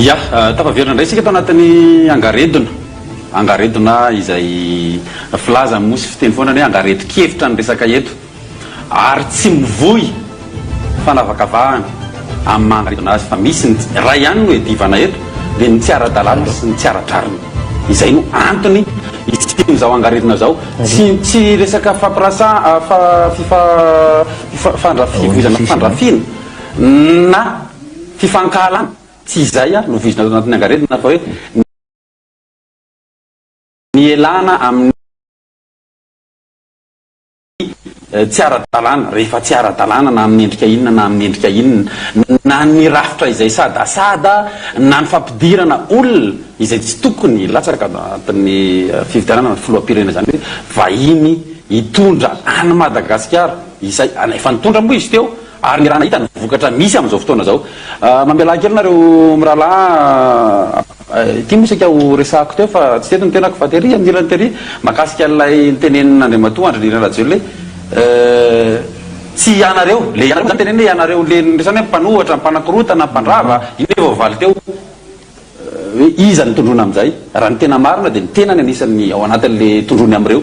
Ya, tapaverina ndray sika tao anatin'ny angaredona izay filaza mosy fiteny foana hoe angareto-kevitra ny resaka eto ary tsy mivoy fanavakavahana amin'ny mangaredona azy fa misy raha ihany no edivana eto dia ny tsy ara-dalàna sy ny tsy ara-drarina. Izay no antony izao angaredona zao tsy resaka fampirasa fandrafiana na fifankahalana. Tsy izay no vizina tao anatin'ny angaredona fa hoe ny elana amin'ny tsy ara-dalàna rehefa tsy ara-dalàna na amin'ny endrika inona na amin'ny endrika inona na ny rafitra izay sadasada na ny fampidirana olona izay tsy tokony latsaka anatin'ny fividianana filoam-pirenena zany hoe vahiny hitondra any Madagasikara izay efa nitondra moa izy teo ary ny raha nahita ny vokatra misy amin'izao fotoana zao. Mamela kely nareo mirahalahy ity moa sika ho resahako teo fa tsy teto ny tenako fa tery anirany tery makasika an'ilay nitenen'Andriamatoa Andry Rajoelina tsy ianareo le ianareo zany teneny hoe ianareo le resany hoe mpanohatra mpanakorotana mpandrava iny hoe voavaly teo hoe iza ny tondrona amin'izay raha ny tena marina dia ny tena ny anisan'ny ao anatin'le tondrony am'ireo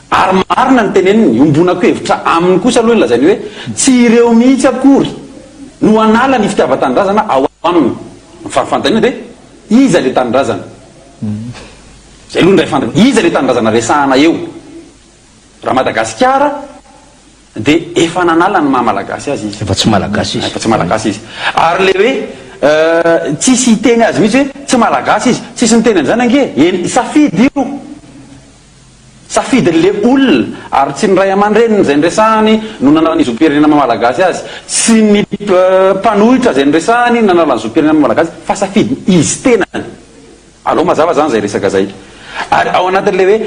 ary marina ny teneniny ombonako hevitra aminy kosa aloha lazainy hoe tsy ireo mihitsy akory no anala ny fitiava-tanindrazana ao aminy fantaniana dia iza le tanindrazana zay aloha ndray fantany iza le tanindrazana resahana eo raha Madagasikara dia efa nanala ny maha-malagasy azy izy efa tsy malagasy izy efa tsy malagasy izy ary le hoe tsisy hiteny azy mihitsy hoe tsy malagasy izy tsisy niteny an'izany ange safidy io safidy le olona ary tsy ny ray aman-dreniny zay nyresahany no nanala ny zoom-pirenena malagasy azy sy ny mpanohitra zay nyresahany nanala ny zoom-pirenena malagasy fa safidy izy tenany aloha mazava zany zay resaka zay ary ao anatin'le hoe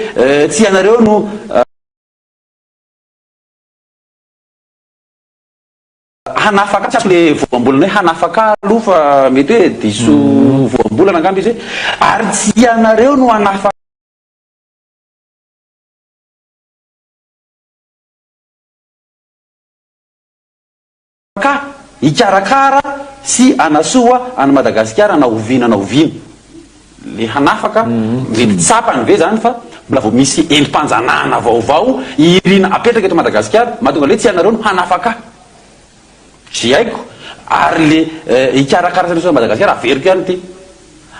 tsy ianareo no hanafaka tsy aso le voambolana hoe hanafaka aloha fa mety hoe diso voambolana angamba izy hoe ary tsy ianareo no hanafaka hikarakara sy anasoa any Madagasikara na oviana le hanafaka mety tsapany ve zany fa mbola vao misy endrim-panjanahana vaovao irina apetraka eto Madagasikara mahatonga le tsy ianareo no hanafaka zy haiko ary le hikarakara sy anasoa Madagasikara averiko ihany ty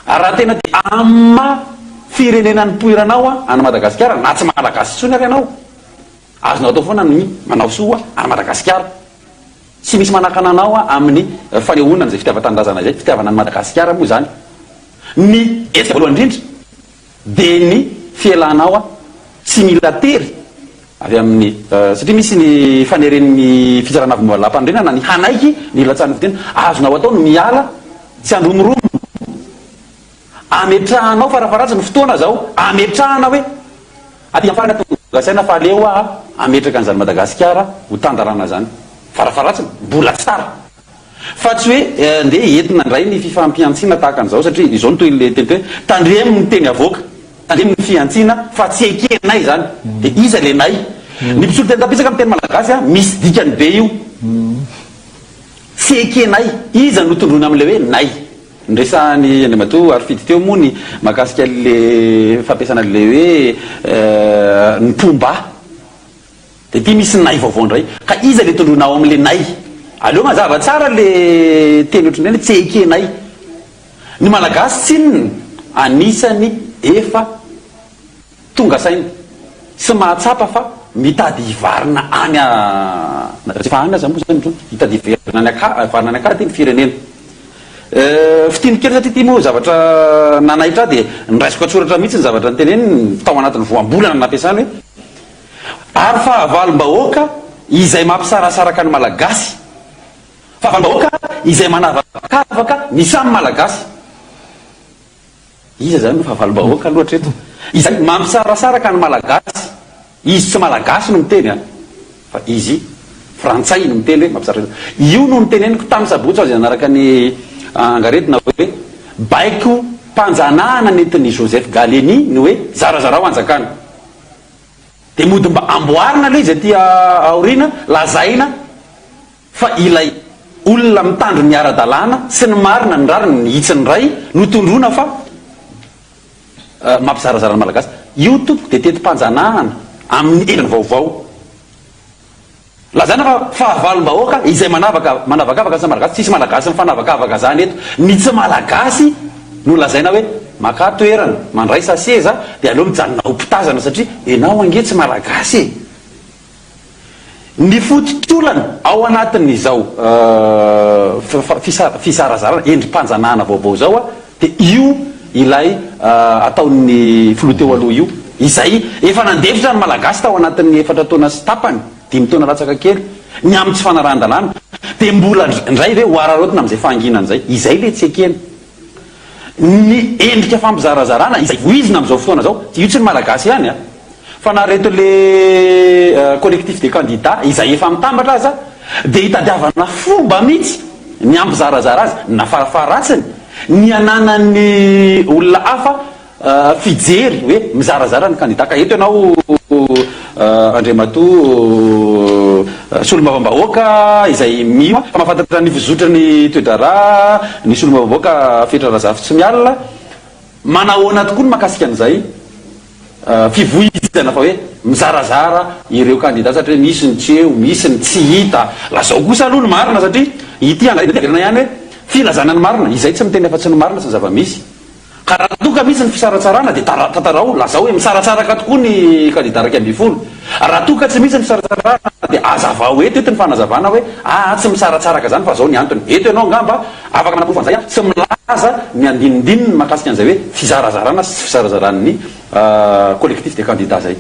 raha tena ty amma firenena ny poiranao any Madagasikara na tsy malagasy tsony ary ianao azonao atao foana ny manao soa any Madagasikara tsy misy manakana anao amin'ny fanehoana zay fitiava-tanindrazana zay fitiavana ny Madagasikara moa zany ny etsika voalohany indrindra dia ny fielanao tsy mila tery avy amin'ny satria misy ny faneren'ny fitsarana avy moalam-pandrenana ny hanaiky ny latsany fitena azonao atao no miala tsy andromoromo ametrahanao farafaratsy ny fotoana zao ametrahana hoe aty amin'ny farany tongasaina fa aleo ametraka an'izany Madagasikara ho tandarana zany farafaratsiny mbola tsara fa tsy hoe ndeha entina ndray ny fifampiantsina tahaka an'izao satria izao notoy le teny hoe tandremo ny teny avoaka tandremo ny fiantsina fa tsy ekenay zany dia iza le nay ny mpisolo teny tapisaka amin'ny teny malagasy misy dikany be io tsy ekenay iza no tondrony amin'le hoe nay nresahany Andriamatoa ary fity teo moa ny mahakasika le fampiasana le hoe ny pomba dia ty misy nay vaovao ndray ka iza le tondronao amin'le nay aleo mazava tsara le teny ohatran'ireny tsekenay. Ny malagasy tsinona anisany efa tonga saina sy mahatsapa fa mitady hivarina any any aza moa zany hitady hivarina any akady ny firenena. Fitiny kely satria ty moa zavatra nanahitra dia niraisiko atsoratra mihitsy ny zavatra nyteneny tao anatin'ny voambolana nampiasany hoe ary fahavalom-bahoaka izay mampisarasaraka ny malagasy, fahavalom-bahoaka izay manavakavaka ny samy malagasy. Iza zany no fahavalom-bahoaka loatra eto, izay mampisarasaraka ny malagasy. Izy tsy malagasy no miteny fa izy frantsay no miteny hoe mampisarasaraka. Io no niteneniko tamin'ny sabotsy azy anaraka ny angaretina hoe baiko mpanjanahana nentin'ny Joseph Galeny no hoe zarazara ho anjakana. Dia mody mba amboarina le izy aty aoriana lazaina fa ilay olona mitandro ny ara-dalàna sy ny marina ny rariny ny hitsiny ray no tondrona fa mampizarazara ny malagasy. Io tompoko dia tetim-panjanahana amin'ny elany vaovao. Lazana fa fahavalom-bahoaka izay manavakavaka sy malagasy, tsisy malagasy mifanavakavaka zany eto. Ny tsy malagasy no lazaina hoe maka toerana mandray saseza dia aleo mijanona ho mpitazana satria ianao ange tsy malagasy e. Ny fototrolana ao anatin'izao fisarazarana endrim-panjanahana vaovao zao dia io ilay ataon'ny filoha teo aloha io izay efa nandefitra ny malagasy tao anatin'ny 4 taona sy tapany 5 taona latsaka kely ny amin'ny tsy fanarahan-dalàna dia mbola ndray ve hoararotina amin'izay fahanginana zay. Izay le tsy ekena ny endrika fampizarazarana izay voizina amin'izao fotoana zao. Io tsy ny malagasy ihany fa na reto le collectif de candidats izay efa mitambatra aza dia hitadiavana fomba mihitsy ny ampizarazara azy na farafaratsiny ny ananan'ny olona hafa fijery hoe mizarazara ny candidat. Ka eto ianao Andriamatoa solomavambahoaka izay mio fa mahafantatra ny fizotra ny toedara ny solomavambahoaka Fetra Razafy tsy mialina manahoana tokoa ny makasika an'izay fivoizana fa hoe mizarazara ireo candidat satria misy ny tseo misy ny tsy hita. Lazao kosa aloha ny marina satria ity angaretina ihany hoe filazana ny marina izay tsy miteny afa-tsy ny marina sy ny zava-misy. Ka raha toka misy ny fisaratsarana dia tantarao lazao hoe misaratsaraka tokoa ny candidat raiky amby folo. Raha toka tsy misy ny fisaratsarana dia azavao eto ny fanazavana hoe tsy misaratsaraka zany fa zao ny antony. Eto ianao ngamba afaka manapofo an'izay tsy milaza ny andinindininy makasika an'izay hoe fizarazarana sy fisarazaran'ny collectif de candidats zay.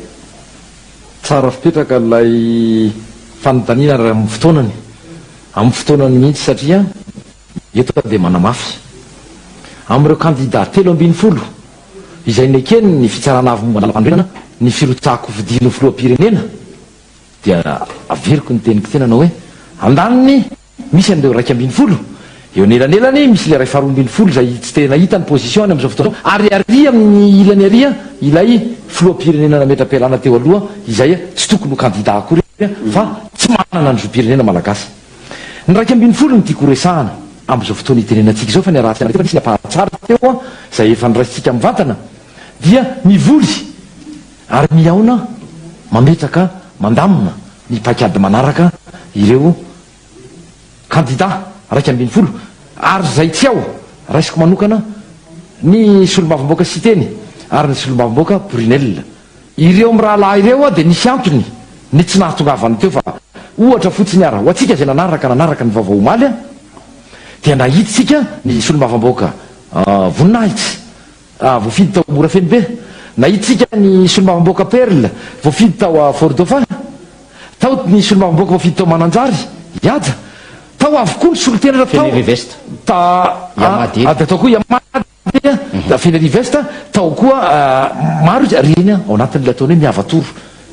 Tsara fipetraka ilay fanontaniana raha amin'ny fotoanany mihitsy satria eto dia manamafy amin'ireo candidat 3 izay nekeny ny fitsarana avy momba lalapandrenana ny firotsako vidino filoam-pirenena dia averiko ny teniko tena anao hoe andaniny misy an'ireo 240 eo nelanelany misy le 240 zay tsy tena hita ny position any amin'izao fotoana ary ary amin'ny ilany aria ilay filoam-pirenena nametra-pialana teo aloha izay tsy tokony ho candidat akory fa tsy manana ny zo-pirenena malagasy. Ny 240 ny tiako resahana amin'izao fotoana itenenantsika izao fa ny arahantsika nisy ny ampahatsara teo zay efa niraisitsika mivantana dia mivoly ary miaona mametraka mandamina ny paikady manaraka ireo candidat 240 ary zay tsy ao raisiko manokana ny solomavamboaka Siteny ary ny solomavamboaka Brunel. Ireo amin'ny rahalahy ireo dia nisy antony ny tsy nahatongavany teo fa ohatra fotsiny ara ho atsika zay nanaraka ny vaovao omaly dia nahitsika ny solomavamboaka Voninahitsy voafidy tao Morafeny be, nahitsika ny solomavamboaka Perle voafidy tao Fort Dauphin, tao ny solomavamboaka voafidy tao Mananjary Ihaja, tao avokoa ny solotena tao koa Yamady Feneri-Vesta, tao koa maro reny ao anatin'ilay ataony hoe miavatoro.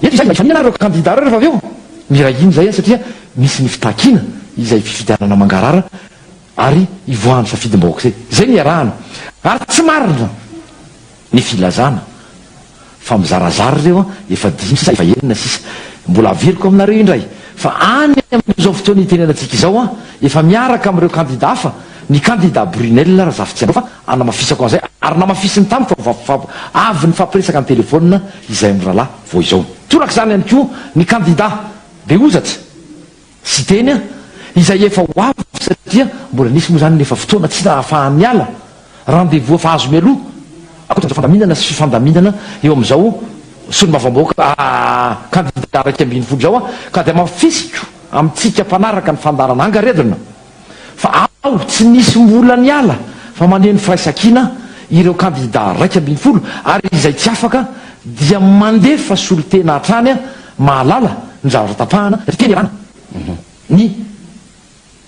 Ifanina candidat rehefa avy eo miray iny zay satria misy ny fitakina izay fifidianana mangarara ary ivoahany safidim-bahoaka zay ny arahana ary tsy marina ny filazana fa mizarazara reo efa 5 efa 9 sisa. Mbola averiko aminareo indray fa any amin'izao fotoana itenenantsika izao efa miaraka amin'ireo candidat fa ny candidat Brunel raha zafy tsy andro fa anamafisako an'izay ary namafisiny tamiko avy ny fampiresaka ny telefônina izay amin'ny rahalahy vao izao. Torak'izany ihany koa ny candidat be ozatra Siteny izay efa ho avy satria mbola nisy moa zany nefa fotoana tsy nahafahan'ny ala rendez-vous efa azo mialoha akoatra fandaminana sy fifandaminana eo am'izao solomavamboaka candidat raiky ambiny folo zao ka dia mafisiko amitsika mpanaraka ny fandarana angaredona fa ao tsy nisy mbola ny ala fa maneno firaisankina ireo candidat raiky ambiny folo ary izay tsy afaka dia mandefa solotena hatrany mahalala ny zavatra tapahana teny rana ny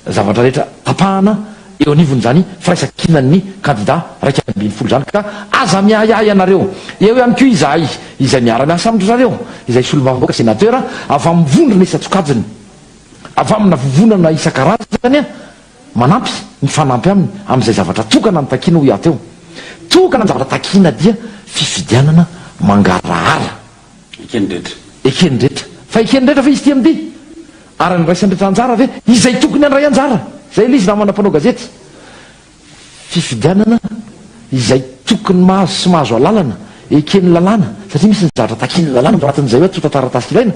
zavatra rehetra tapahana eo anivony zany firaisankinany candidat raiky ambiny folo zany ka aza miahiahy anareo eo ihany ko izay miara-miasa amindro zareo izay solomavamboaka sénateur avy amin'ny vondrona isa-tsokajiny avy amina vovonana isan-karazany manampy ny fanampy aminy am'izay zavatra tokana ny takina ho iateo tokana ny zavatra takina dia fifidianana mangarahara ekeny rehetra fa ekeny rehetra fa izy ty amity ary ny raisany rehetra anjara ve izay tokony andray anjara zay le izy namana mpanao gazety fifidianana izay tokony mahazo sy mahazo alalana ekeny lalàna satria misy ny zavatra takiny lalàna anatin'izay hoe tsotataratasy ilaina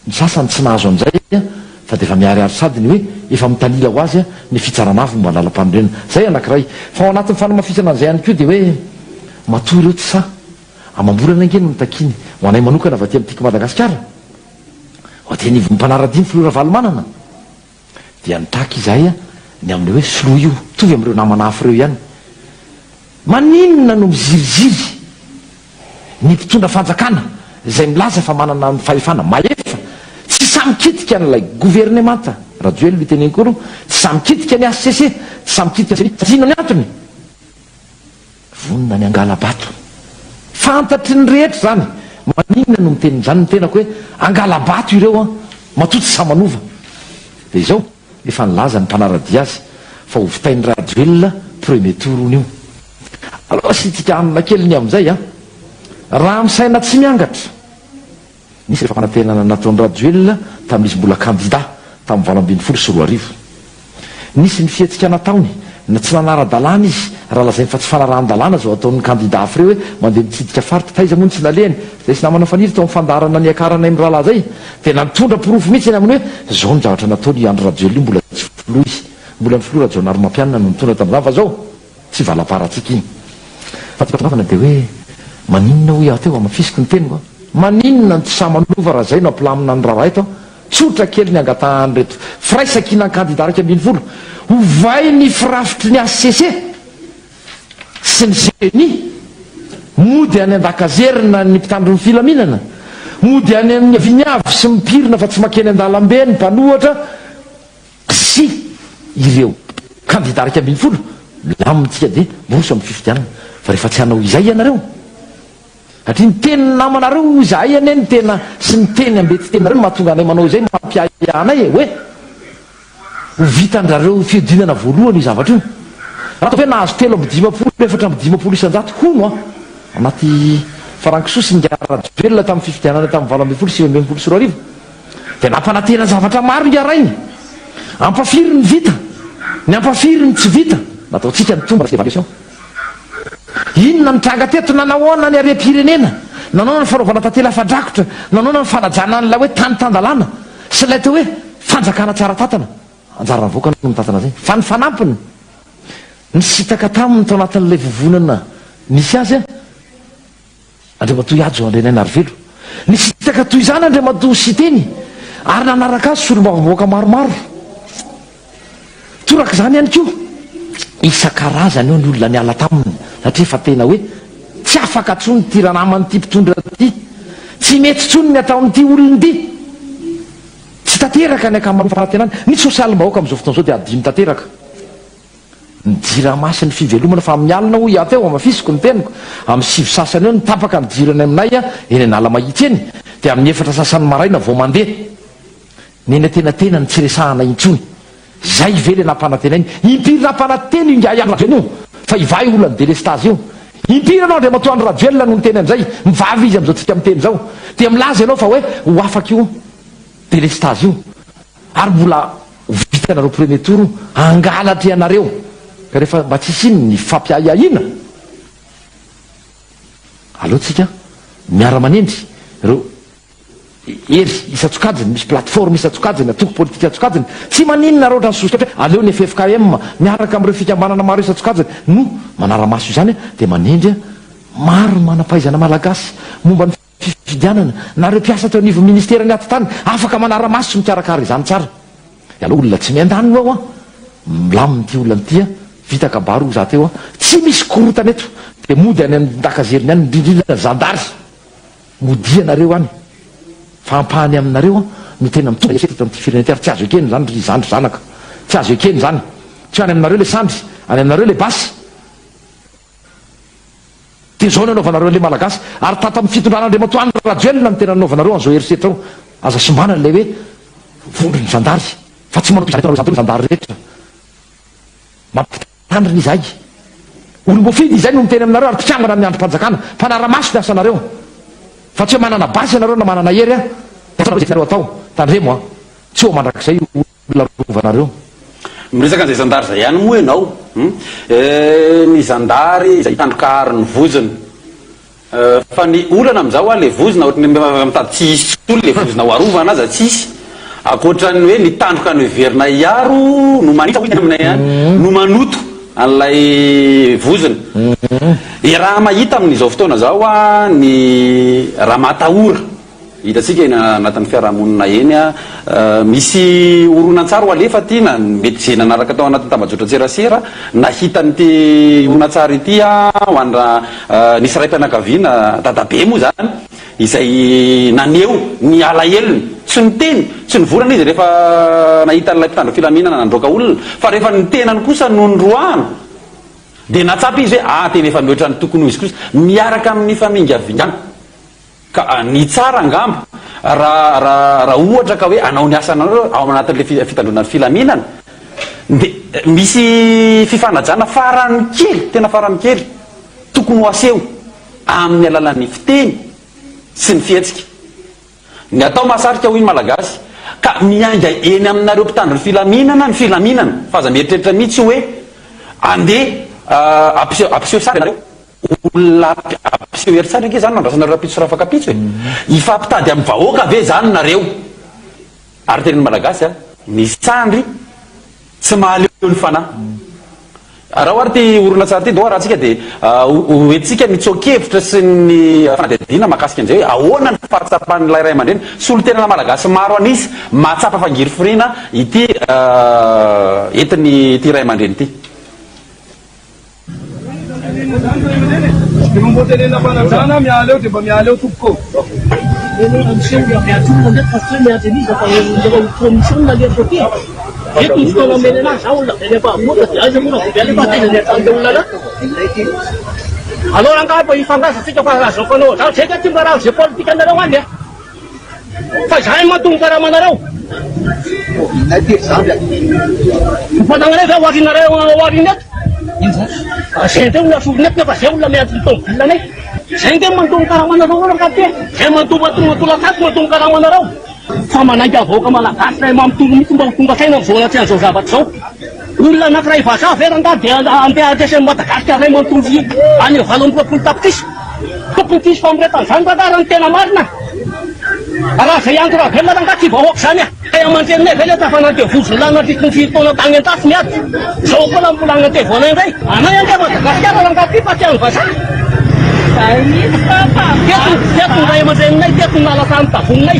ny sasany tsy nahazo an'izay fa de efa miariary sadiny hoe efa mitanila ho azy ny fitsaranavy mba lalam-panorena zay anankiray fa ao anatin'ny fanamafisana an'izay ihany ko dia hoe matoy ireo tsy sa amambolana angeny mitakiny ho anay manokana va ty am'tiako Madagasikara ho ty anivon'ny mpanaradimy filora valomanana dia nitaka izahay ny amin'le hoe solo io tovy am'ireo namana hafa ireo ihany maninona no miziriziry ny mpitondra fanjakana izay milaza fa manana ny fahefana maefa tsy samikitika n'ilay gouvernemanta rajoely miteneny koa ro tsy samikitika ny ACC tsy samikitika satria ino ny antony vonona ny angalabato fantatry ny rehetra zany maninona no miteniny zany ny tenako hoe angalabato ireo matoa tsy samanova de izao efa nilaza ny mpanaradia azy fa ho vitain'ny rajoelina premier tour ony io aloha sitika anina keliny am'izay raha misaina tsy miangatra nisy rehefa fanatenana nataon'ny rajoelina tamin'izy mbola candidat tamin'ny 2024 nisy ny fihetsika nataony na tsy nanara-dalàna izy raha lazainy fa tsy fanarahan-dalàna zao ataon'ny candidat afireo hoe mandeha mitsidika faritra taiza moa ny tsy naleny zay sy namana faniry tao mifandarana ny akarana amin'ny rahalahy zay dia natondra porofo mihitsy eny aminy hoe zao ny zavatra nataony andro rajoely io mbola tsy folo izy mbola ny folo rajonary mampianina no mitondra tamin'izany fa zao tsy valaparatsika iny fa tykatokafana dia hoe maninona ho iateo amafisiky ny teniko maninona ny tsy samanova raha zay no ampilamina ny raharaha eto tsotra kely ny angatahany reto firaisankina ny candidat raiky ambiny folo hovay ny firafitry ny ACC sy ny génie mody any an-dakazerina ny mpitandro ny filaminana mody any amin'ny aviniavy sy mipirina fa tsy makeny an-dalambe ny mpanohatra sy ireo candidat raiky ambiny folo lamitsika dia moroso amin'ny fifidianana fa rehefa tsy hanao izay ianareo satria ny teny namanareo izahay ane ny tena sy ny teny ambety tenareo mahatonga anay manao izay mampiahianay hoe ho vitandrareo fiodinana voalohany io zavatra io raha atao hoe nahazo 3 efatra amby 5 isan-jato hono anaty farankisoa ny ngarajoelona tamin'ny fifidianana tamin'ny 20 sy 20 dia nampanatena zavatra maro iarainy ampafiry ny vita ny ampafiry ny tsy vita nataotsika ny tomba evaluation inona nitranga teto nanahoana ny arem-pirenena nanao ny fanaovana tantely afadrakotra nanao ny fanajana n'la hoe tany-tandalàna sy lay teo hoe fanjakana tsara tatana anjara navoaka no mitatana zay fa ny fanampiny ny sitaka taminy tao anatin'ilay vovonana nisy azy andriamatoa ajo andrenay narivelo ny sitaka toy izany andriamatoa siteny ary nanaraka azy solomavamboaka maromaro toraka izany ihany ko isan-karazany eo ny olona ny ala taminy satria fa tena hoe tsy afaka tsony ty ranamany ty mpitondra ty tsy mety tsony ny ataon'ity olony ty tsy tateraka ny akamarofatenany ny sosialim-bahoaka am'izao fotoan'izao dia adimy tateraka ny jiramasyny fivelomana fa amin'ny alina ho iateo amafisiko ny teniko amin'ny 7 sasany eo ny tapaka ny jirany aminay eny anala mahitsy eny dia amin'ny 4 sasany maraina vao mandeha neny tenatena ny tsy resahana intsony zay vely nampanantena iny impiry nampanantena io ngayaraveny io fa ivay olany delestage io impiry anao ndre matoandro rajoelona no ny teny am'izay mivavy izy am'izao tsika miteny zao dia milaza ianao fa hoe ho afaka io delestage io ary mbola vitanareo premier tour angalatry anareo ka rehefa mba tsisy iny ny fampiahiahina aloha tsika miara-manendry reo ery isatsokajiny, misy plateforme isatsokajiny, atoko politika atsokajiny, tsy maninona raotra ny sositra hoe aleo ny FFKM miaraka amin'ireo fikambanana maro isatsokajiny no manara-maso io zany dia manendry maro manam-pahaizana malagasy momba ny fifidianana, nareo mpiasa teo anivo ministera ny aty-tany afaka manara-maso sy mikarakara izany tsara. Aloha olona tsy miandaniny ao a milaminy ty olona ty a vita kabaro za teo a tsy misy korotana eto dia mody any amin'ny dakazeriny any indrindrindra zandary mody anareo any fampahany aminareo a no tena mitonga esetra amin'ity firenena ty ary tsy azo ekeny zany ry zandry zanaka, tsy azo ekeny zany, tsy any aminareo le sandry, any aminareo le basy. Dia zao no anaovanareo le malagasy ary tato amin'ny fitondran'Andriamatoanina Rajoelina no tena anaovanareo an'izao herisetra ao aza sombana le hoe vondrony zandary fa tsy manao zandary rehetra mampitandriny izay olom-boafidy izay no miteny aminareo ary mpitsangana amin'ny androm-panjakana mpanara-maso ny asanareo fa tsy hoe manana basy ianareo na manana hery a nareo atao tandremo a tsy ho mandrakizay olona rovanareo. Miresaka an'izay zandary zay ihany moa ianao ny zandary izay tandrokahary ny voziny fa ny olana amin'izao a le vozina ohatry mitady tsy hisy olo le vozina ho arovana aza tsisy akoatrany hoe ny tandroka ny verina iaro no manitra aminay any no manoto an'ilay vozina. I raha mahita amin'izao fotoana zao a ny raha matahora hitatsika eny anatin'ny fiarahamonina eny a misy oronan-tsara ho alefa ty na mety zay nanaraka tao anatin'ny tambajotra-tserasera nahitan'ity oronan-tsara ity a ho andra nisy ray mpianakaviana dadabe moa zany izay naneo ny alahelony tsy ny teny tsy ny vorana izy rehefa nahita n'ilay mpitandro filaminana nandroaka olona fa rehefa ny tenany kosa no nroahano dia natsapy izy hoe tena efa mihoatra ny tokony ho izy kosa miaraka amin'ny famingavingana ka ny tsara angamba raha ohatra ka hoe anao ny asanareo ao anatin'le fitandronan'ny filaminana dia misy fifanajana farany kely tena farany kely tokony ho aseho amin'ny alalan'ny fiteny sy ny fihetsika. Ny atao mahasarika ho iny malagasy ka mianga eny aminareo mpitandro ny filaminana fa aza mieritreritra mihitsy hoe andeha ampiseho sary anareo olona ampiseho hery sary ake zany nandrasanareo rapitso sy rafakapitso ifampitady amin'ny vahoaka ve zany nareo ary teneny malagasy a ny sandry tsy mahaleo ny fanahy. Raha ohatra ty orona tsara ty doa raha tsika dia hoentsika nitsokevitra sy ny fanadihadiana mahakasika an'izay hoe ahoana ny fahatsapan'ilay ray aman-dreny sy olo tenana malagasy maro anisy mahatsapa fangiry firiana ity entiny ty ray aman-dreny ity. Mbotenena fanajana mialeo dia mba mialeo tompoko. Itu istilah menena saula, ini apa? Muda aja muda, jadi pasti dia tahu lah. Kalau orang kaya pergi fanggas, sih coba lah, sokono. Kalau saya kan cuma raus, politik kan ada orang dia. Pas saya matung cara mana rau? Nanti sahaja. Padahal saya warin warinnya. Saya tu ulah sulit ke pas saya ulah melihat itu, lah ni. Saya kan matung cara mana rau orang kaya. Saya matung cara mana rau. Sama naja ho kamala kasna mam tunggu kain ng sola tiyan so sabat so ulla na kray fasa feran ta dia ante ate sem mata kasna ray mam tunggu anyo halon ko taptis pamretan santa daran tena marna ara sayang tra phela dang kaki bawak sana kaya manten ne phela ta fana ke fusula na ti kufito na tangen tas niat so ko lang pulang te phone ray ana yang ka mata kasna daran kaki patyang fasa ai papa dia tu ray manten ne dia tu nala santa funai.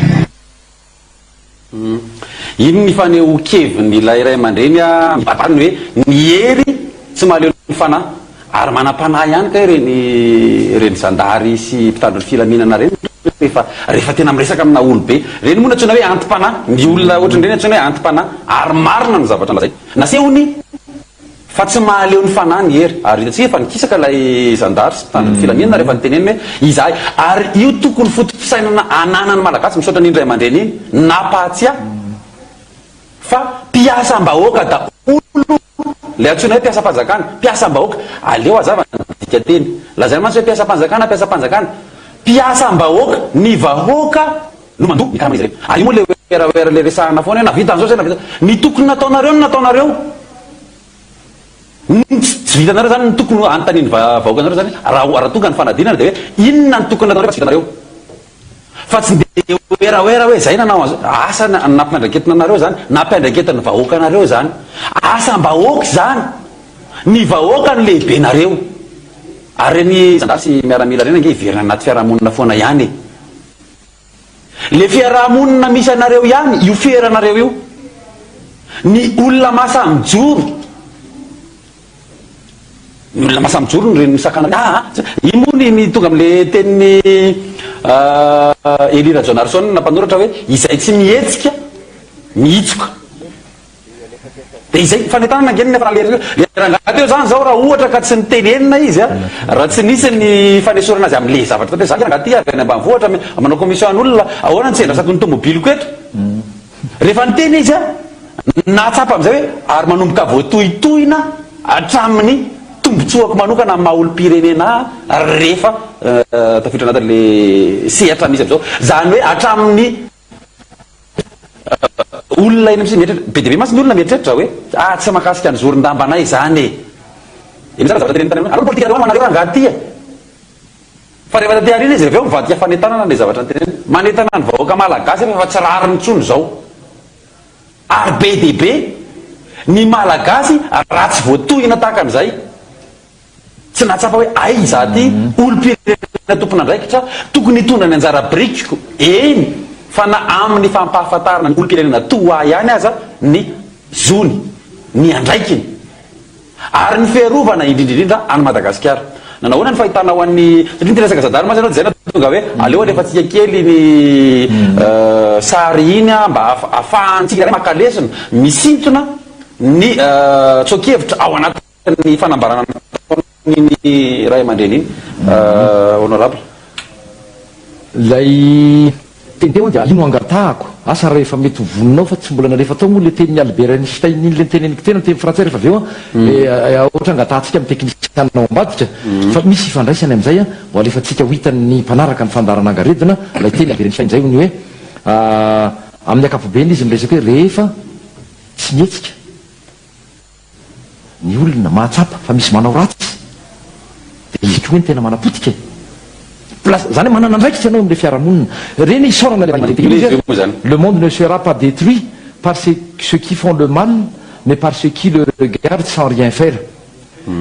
Iny ny faneho-keviny ilay ray aman-dreny a miparany hoe ny hery tsy mahaleo ny fanahy ary manam-panahy ihany ka reny zandary sy mpitandro ny filaminana reny rehefa tena miresaka amina olo be reny moa natsoina hoe antim-panahy ny olona ohatran'ireny natsoina hoe antim-panahy ary marina ny zavatra lazay nasehony fa tsy mahaleo ny fanahy ny hery ary hitatsika efa nikisaka ilay zandary sy mpitandro ny filaminana rehefa niteneny hoe izahay ary io tokony fotom-pisainana ananany malagasy misaotra n'iny ray aman-dreny iny napahatsya fa mpiasam-bahoaka da olo le antsoina hoe mpiasam-panjakana mpiasam-bahoaka aleo azavana dika teny lazay mantsy hoe mpiasam-panjakana mpiasam-bahoaka ny vahoaka no mando ny karama izy reny ary moa le oera le resahana foana hoe navita an'izao navita ny tokony nataonareo tsy vitanareo zany ny tokony antaniny vahoaka anareo zany raha tonga ny fanadinana dia hoe inona ny tokony nataonareo fa tsy vitanareo fa tsy de oeraoera hoe zay nanao asa nampiandraketana anareo zany nampiandraketana vahoaka anareo zany asam-bahoaka zany ny vahoaka ny lehibe nareo ary reny zandasy miaramila reny ange iverina anaty fiarahamonina foana ihany le fiarahamonina misy anareo ihany io feranareo io ny olona masamijoro ny olona masamijoro ny reny misakana imony ny tonga am'le tenin'ny Elira Jonarson nampanoratra hoe izay tsy mihetsika mihitsoka de izay fanentanana angenina fa lerangateo zany zao raha ohatra ka tsy nitenenina izy raha tsy nisy ny fanesorana azy am'le zavatra tao zany rangaty avy any ambanivohatra manao commission an'olona ahoana ny tsendrasaky ny tomobiliko eto rehefa niteny izy natsapa am'izay hoe ary manomboka voatohitohina hatramin'ny tombotsoako manokana maha olo-pirenena rehefa tafiditra anatin'le sehatra misy am'izao zany hoe hatramin'ny olona eny am'sy mietratra be de be masy ny olona mietratra hoe tsy mahakasika ny zoron-dambanay zany politika manareo rangaty fa rehefa taty arina izy reveo mivadia fanentanana le zavatra nytenena manentana ny vahoaka malagasy fa tsy rariny tsony zao ary be de be ny malagasy raha tsy voatohina tahaka an'izay tsy natsapa hoe ay zaty olo-pirenena tompon'andraikitra tokony hitondra ny anjara brikiko eny fa na amin'ny fampahafantarana ny olo-pirenena toa ihany aza ny zony ny andraikiny ary ny fiarovana indrindrindrindra any Madagasikara nanahoana ny fahitana ho an'ny satria nyteresaka zadary ma zay tonga hoe aleo alefa tsika kely ny sary iny mba afahantsika ray makalesina misintona ny tsokevitra ao anatin'ny fanambarana ny ray aman-dreny iny honorable lay tenteo dia ino angatahako asa rehefa mety ho voninao fa tsy mbola narehefa tao moa le teny Albert Einstein iny le teneniko tena teny frantsay rehefa aveo ohatra angatahantsika amin'ny teknisianao ambadika fa misy ifandraisany am'izay mbo alefa tsika ho hitan'ny mpanaraka ny fandarana angaredina lay teny Albert Einstein zay ny hoe amin'ny akapobeny izy miresaka hoe rehefa tsy mihetsika ny olona mahatsapa fa misy manao ratsy de izy koa ny tena manapotika zany hoe manana andraikitra ianao am'le fiarahamonina reny isorana le monde ne sera pas détruit par ceux qui font le mal mais par ceux qui le regardent sans rien faire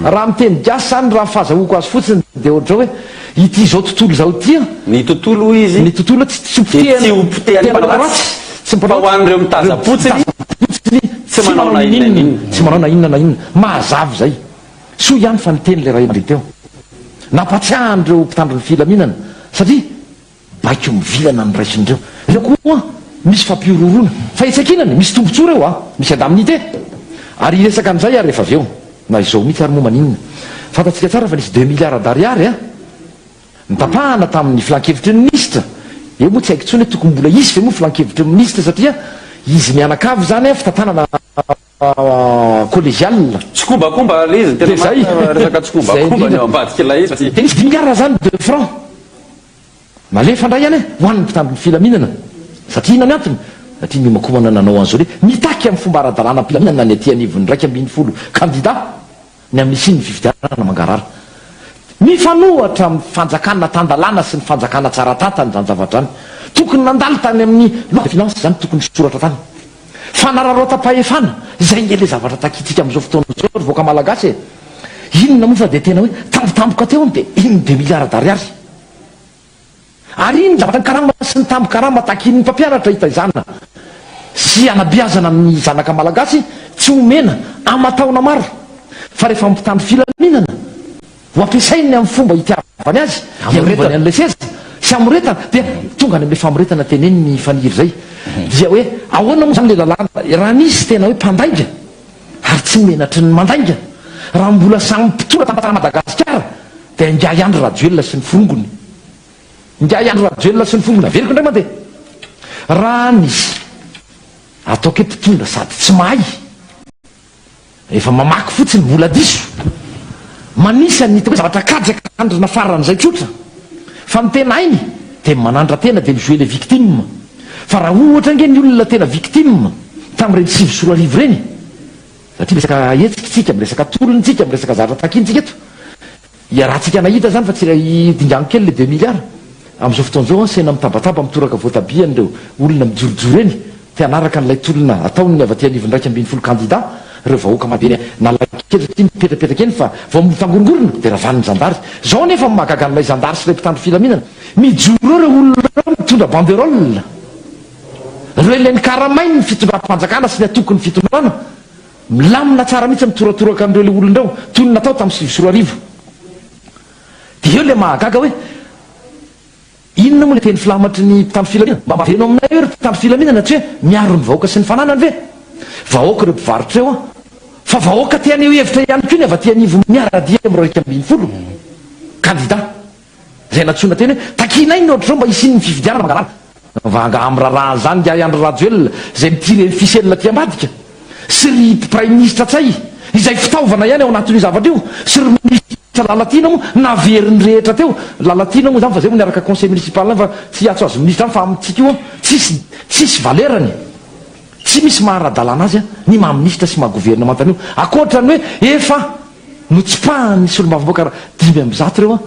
raha miteny gasy zany raha fahazahoako azy fotsiny de ohatra hoe ity zao tontolo zao tia ny tontolo izy ny tontolo tsy opoteharatsy tsy mpa hoan'ireo mitazapotsiny tsy manao na inona na inona mahazavy zay so ihany fa niteny le raha amandre teo nampatsiahan'ireo mpitandro ny filaminana satria baiko mivilana ny raisindreo reo koa misy fampiororona fa etsakinany misy tombontsoa reo misy adamin'ite ary resaka an'izay ary rehefa aveo na izao mihitsy ary moa maninona fantatsika tsara fa nisy 2 milliards d'ariary nitapahana tamin'ny filankevitry ny ministre eo moa tsy haiko tsony hoe tokony mbola isy ve moa filankevitry ny ministre satria izy mianakavy zany fitantanana collégial tsikobakomba le izy tena resaka tsikobakomba ny ambadika ilay izy de nisy 10 milliards zany 2 francs malefa ndray ihany hoan'ny mpitandro ny filaminana satria ina ny antony satria miomakomana nanao an'izao le mitaky amin'ny fomba ara-dalàna mpilaminana ny aty anivony 150 candidat ny amin'ny siny ny fividianana mangarara mifanohatra amin'ny fanjakana tandalàna sy ny fanjakana tsaratatany zany zavatra any tokony nandalo tany amin'ny loi de finance zany tokony soratra tany fanararota-pahefana zay nge le zavatra takitsika am'izao fotoana zao voaka malagasy inona moa fa de tena hoe tambotamboka teo de iny 2 milliards d'ariary ary iny zavatra ny karama sy ny tambo-karama takin'ny mpampianatra hita izana sy anabiazana amin'ny zanaka malagasy tsy homena amataona maro fa rehefa mpitandro filaminana ho ampiasainy amin'ny fomba hitiavany azy amretany an'le seza sy amoretana dia tonga any am'le famoretana teneny ny faniry zay dia hoe ahoana moa zany le lalàna raha nisy tena hoe mpandainga ary tsy menatry ny mandainga raha mbola samy mpitora tambatana Madagasikara dia ingay andro rajoelona sy ny fongony ingay andro rajoelona sy ny fongony averiko indray mandeha raha nisy ataoko hoe mpitondra sady tsy mahay efa mamaky fotsiny vola diso manisany hoe zavatra kajaka androna faran'izay tsotra fa mitena ainy dia manandra tena dia mijouer le victime fa raha ohatra nge ny olona tena victime tamin'ireny 7 reny satria resaka etsikitsika miresaka tolontsika miresaka zavatra takintsika eto ia raha tsika nahita zany fa tsy dingango kely le 2 milliards am'izao fotoan'izao sena mitabataba mitoraka voatabian'ireo olona mijorojoro eny tianaraka n'ilay tolona ataony ny avy aty anivony 120 candidat ireo vahoaka mabeny nalakely ty mipetrapetraka eny fa vao mitangorongorona dia ravaniny zandary zao nefa mahagaga n'ilay zandary sy ilay mpitandro filaminana mijoro reo olona reo mitondra banderole reo ilay ny karamainy ny fitondram-panjakana sy ny atoko ny fitondrana milamina tsara mihitsy mitoratoraka an'ireo le olondrao toy ny natao tamin'ny 20 dia eo le mahagaga hoe inona moa le teny filamatry ny mpitandro filaminana mba maveno aminay hoe mpitandro filaminana tsy hoe miaro ny vahoaka sy ny fananany ve vahoaka reo mpivarotra eo fa vahoaka tianeo hevitra ihany koa ny avy aty anivo miaradia m'20 candidat zay natsona teny hoe takinainy ohatrao mba isiny ny fifidianana mangarana vanga am'raraha zany ga andro rajoelona zay mitireny fiselina ty ambadika sy ry prime ministre tsay izay fitaovana ihany ao anatin'io zavatra io sy ry ministre lalatina moa naveriny rehetra teo lalatina moa zany fa zay mo niaraka conseil municipal fa tsy atso azo ministre any fa amitsika io tsisy valerany tsy misy maharadalana azy ny maministra sy mahagovernementany io akoatrany hoe efa notsipahany nisy olomavavoaka 5 reo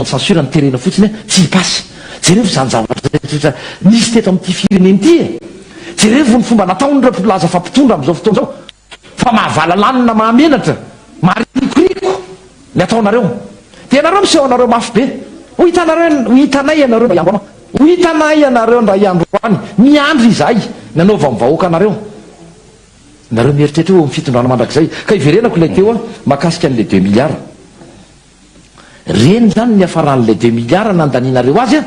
censure ny terena fotsiny tsy hipasy jereo zany zavatra nisy teto am'ty fireneny ty jereo ny fomba nataonyreo mpolaza fampitondra am'izao fotoan'izao fa mahavalalanyna mahamenatra maharikoriko ny ataonareo dia nareo miseho anareo mafy be ho hitanay anareo mba iandro anao ho hitanay anareo ndra iandro any miandro izahay nanaova mivahoaka anareo nareo mieritrehtra eo mifitondrana mandrakizay ka iverenako ilay teo mahakasika an'le 2 milliards reny zany ny afaran'le 2 milliards nandaninareo azy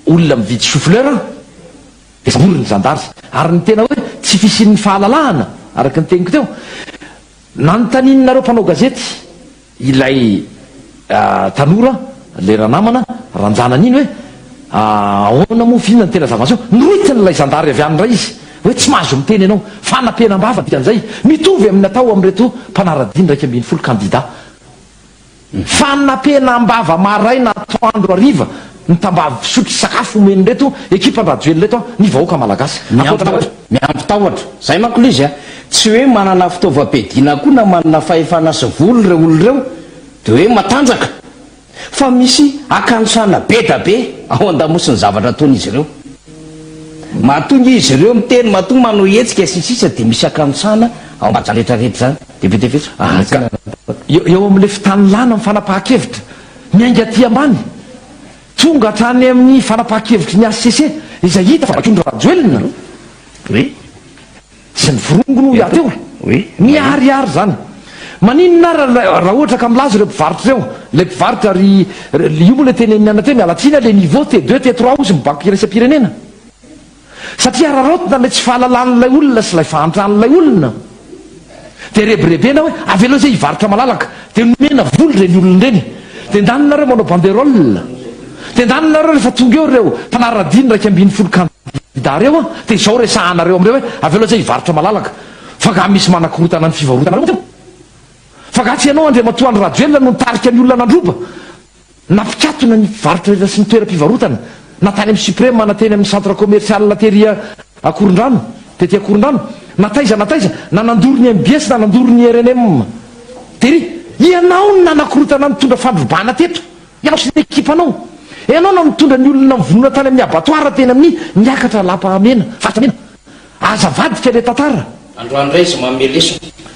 olona mividy souffleur dia samoriny zandary ary ny tena hoe tsy fisin'ny fahalalahana araka ny teniko teo nanontanininareo mpanao gazety ilay tanora le ranamana ranjanan'iny hoe ahoana moa fihinana ny tena zavatra noroitiny ilay zandary avy any ray izy hoe tsy mahazo miteny ianao fanampianam-bava dikan'izay mitovy amin'ny atao amin'reto mpanara-diny 120 candidat fanampianam-bava maray na atoandro ariva ny tambavy fisotry sakafo omeny reto ekipan-drajoely reto ny vahoaka malagasy miampitahotra zay manko le izy tsy hoe manana fitaovam-piadiana koa na manana fahefana sy volo reo olo reo dia hoe matanjaka fa misy akanosana be da be ao an-damosy ny zavatra ataon'izy ireo mahatonga izy ireo miteny mahatonga manao hetsika sisisa dia misy akanosana ao ambajaretrarehetra zany dia betefetra eo amin'le fitanilana amin'ny fanapahan-kevitra miainga aty ambany tonga hatrany amin'ny fanapahan-kevitry ny ACC izay hita fa batondra rajoelona sy ny vorongono iateo miariary zany maninona raha ohatra ka milaza ireo mpivarotra reo le mpivarotra io moa le teny amin'ny anateo mialatsina le niveau T2 T3 ozy mibaky iresa-pirenena satria raraotona le tsy fahalalan'ilay olona sy lay fahantrano'ilay olona dia rebirebena hoe avy aloha zay hivarotra malalaka dia nomena voly reny olonireny dia ndanonareo manao banderole dia ndanonareo rehefa tonga eo reo mpanara-diny 120 candidat reo dia izao resahanareo am'ireo hoe avy aloha zay hivarotra malalaka fa ga misy manakorotana ny fivarotanareo teo fa ga tsy ianao andriamatoany rajoelona no nitarika ny olona nandroba napikatona ny varotra rehetra sy ny toeram-pivarotana natany amin'ny supreme nateny amin'ny centre commercial teria akorondrano tety akorondrano nataiza na nandoro ny MBS na nandoro ny RNM tery ianao no nanakorotana mitondra fandrobana teto ianao sy ny ekipanao ianao na mitondra ny olona mivonona tany amin'ny abatoara teny amin'ny miakatra lapa-mena fatamena azavadika le tantara androany ray izy mameleso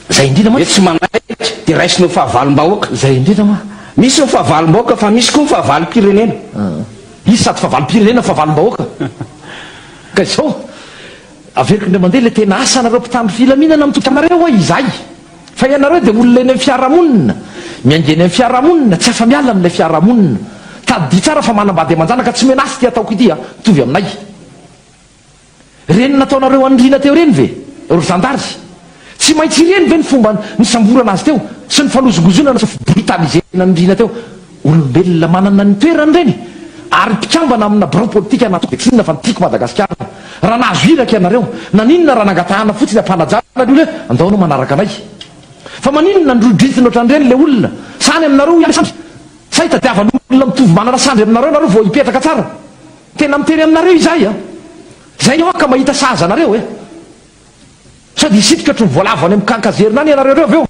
zay indrindra ma tsy manaitra dia raisinao fahavalom-bahoaka zay indrindra ma misy ny fahavalom-bahoaka fa misy koa ny fahavalom-pirenena izy sady fahavalom-pirenena fahavalom-bahoaka ka izao averiko indray mandeha le tena asa nareo mpitandro filaminana mitokanareo hoe izay fa ianareo dia olona eny amin'ny fiarahamonina miaingeny amin'ny fiarahamonina tsy afa miala amin'ilay fiarahamonina tadidia tsara fa manambady aman-janaka tsy menasy ty ataoko ity mitovy aminay reny nataonareo andrina teo reny ve ro zandary tsy maintsy ireny ve ny fomba nisamborana azy teo sy ny falozogozonana sy brutalisena nydrina teo olombelona manana ny toerany reny ary mpikambana amina birao politika natoksinona fa nitiako madagasikara raha nahazo iraka ianareo naninona raha nangatahana fotsiny ampanajana le hoe andaonao manaraka anay fa maninona ndrodritina ohatran'ireny le olona sany aminareo iasandry sa hitadiavan'olona mitovy manana sandry aminareo nareo vao hipetraka tsara tena miteny aminareo izay zay aoka mahita saza anareo sady isitika ohatry ny voalavany amin'ny kankazerinany ianareo reo aveo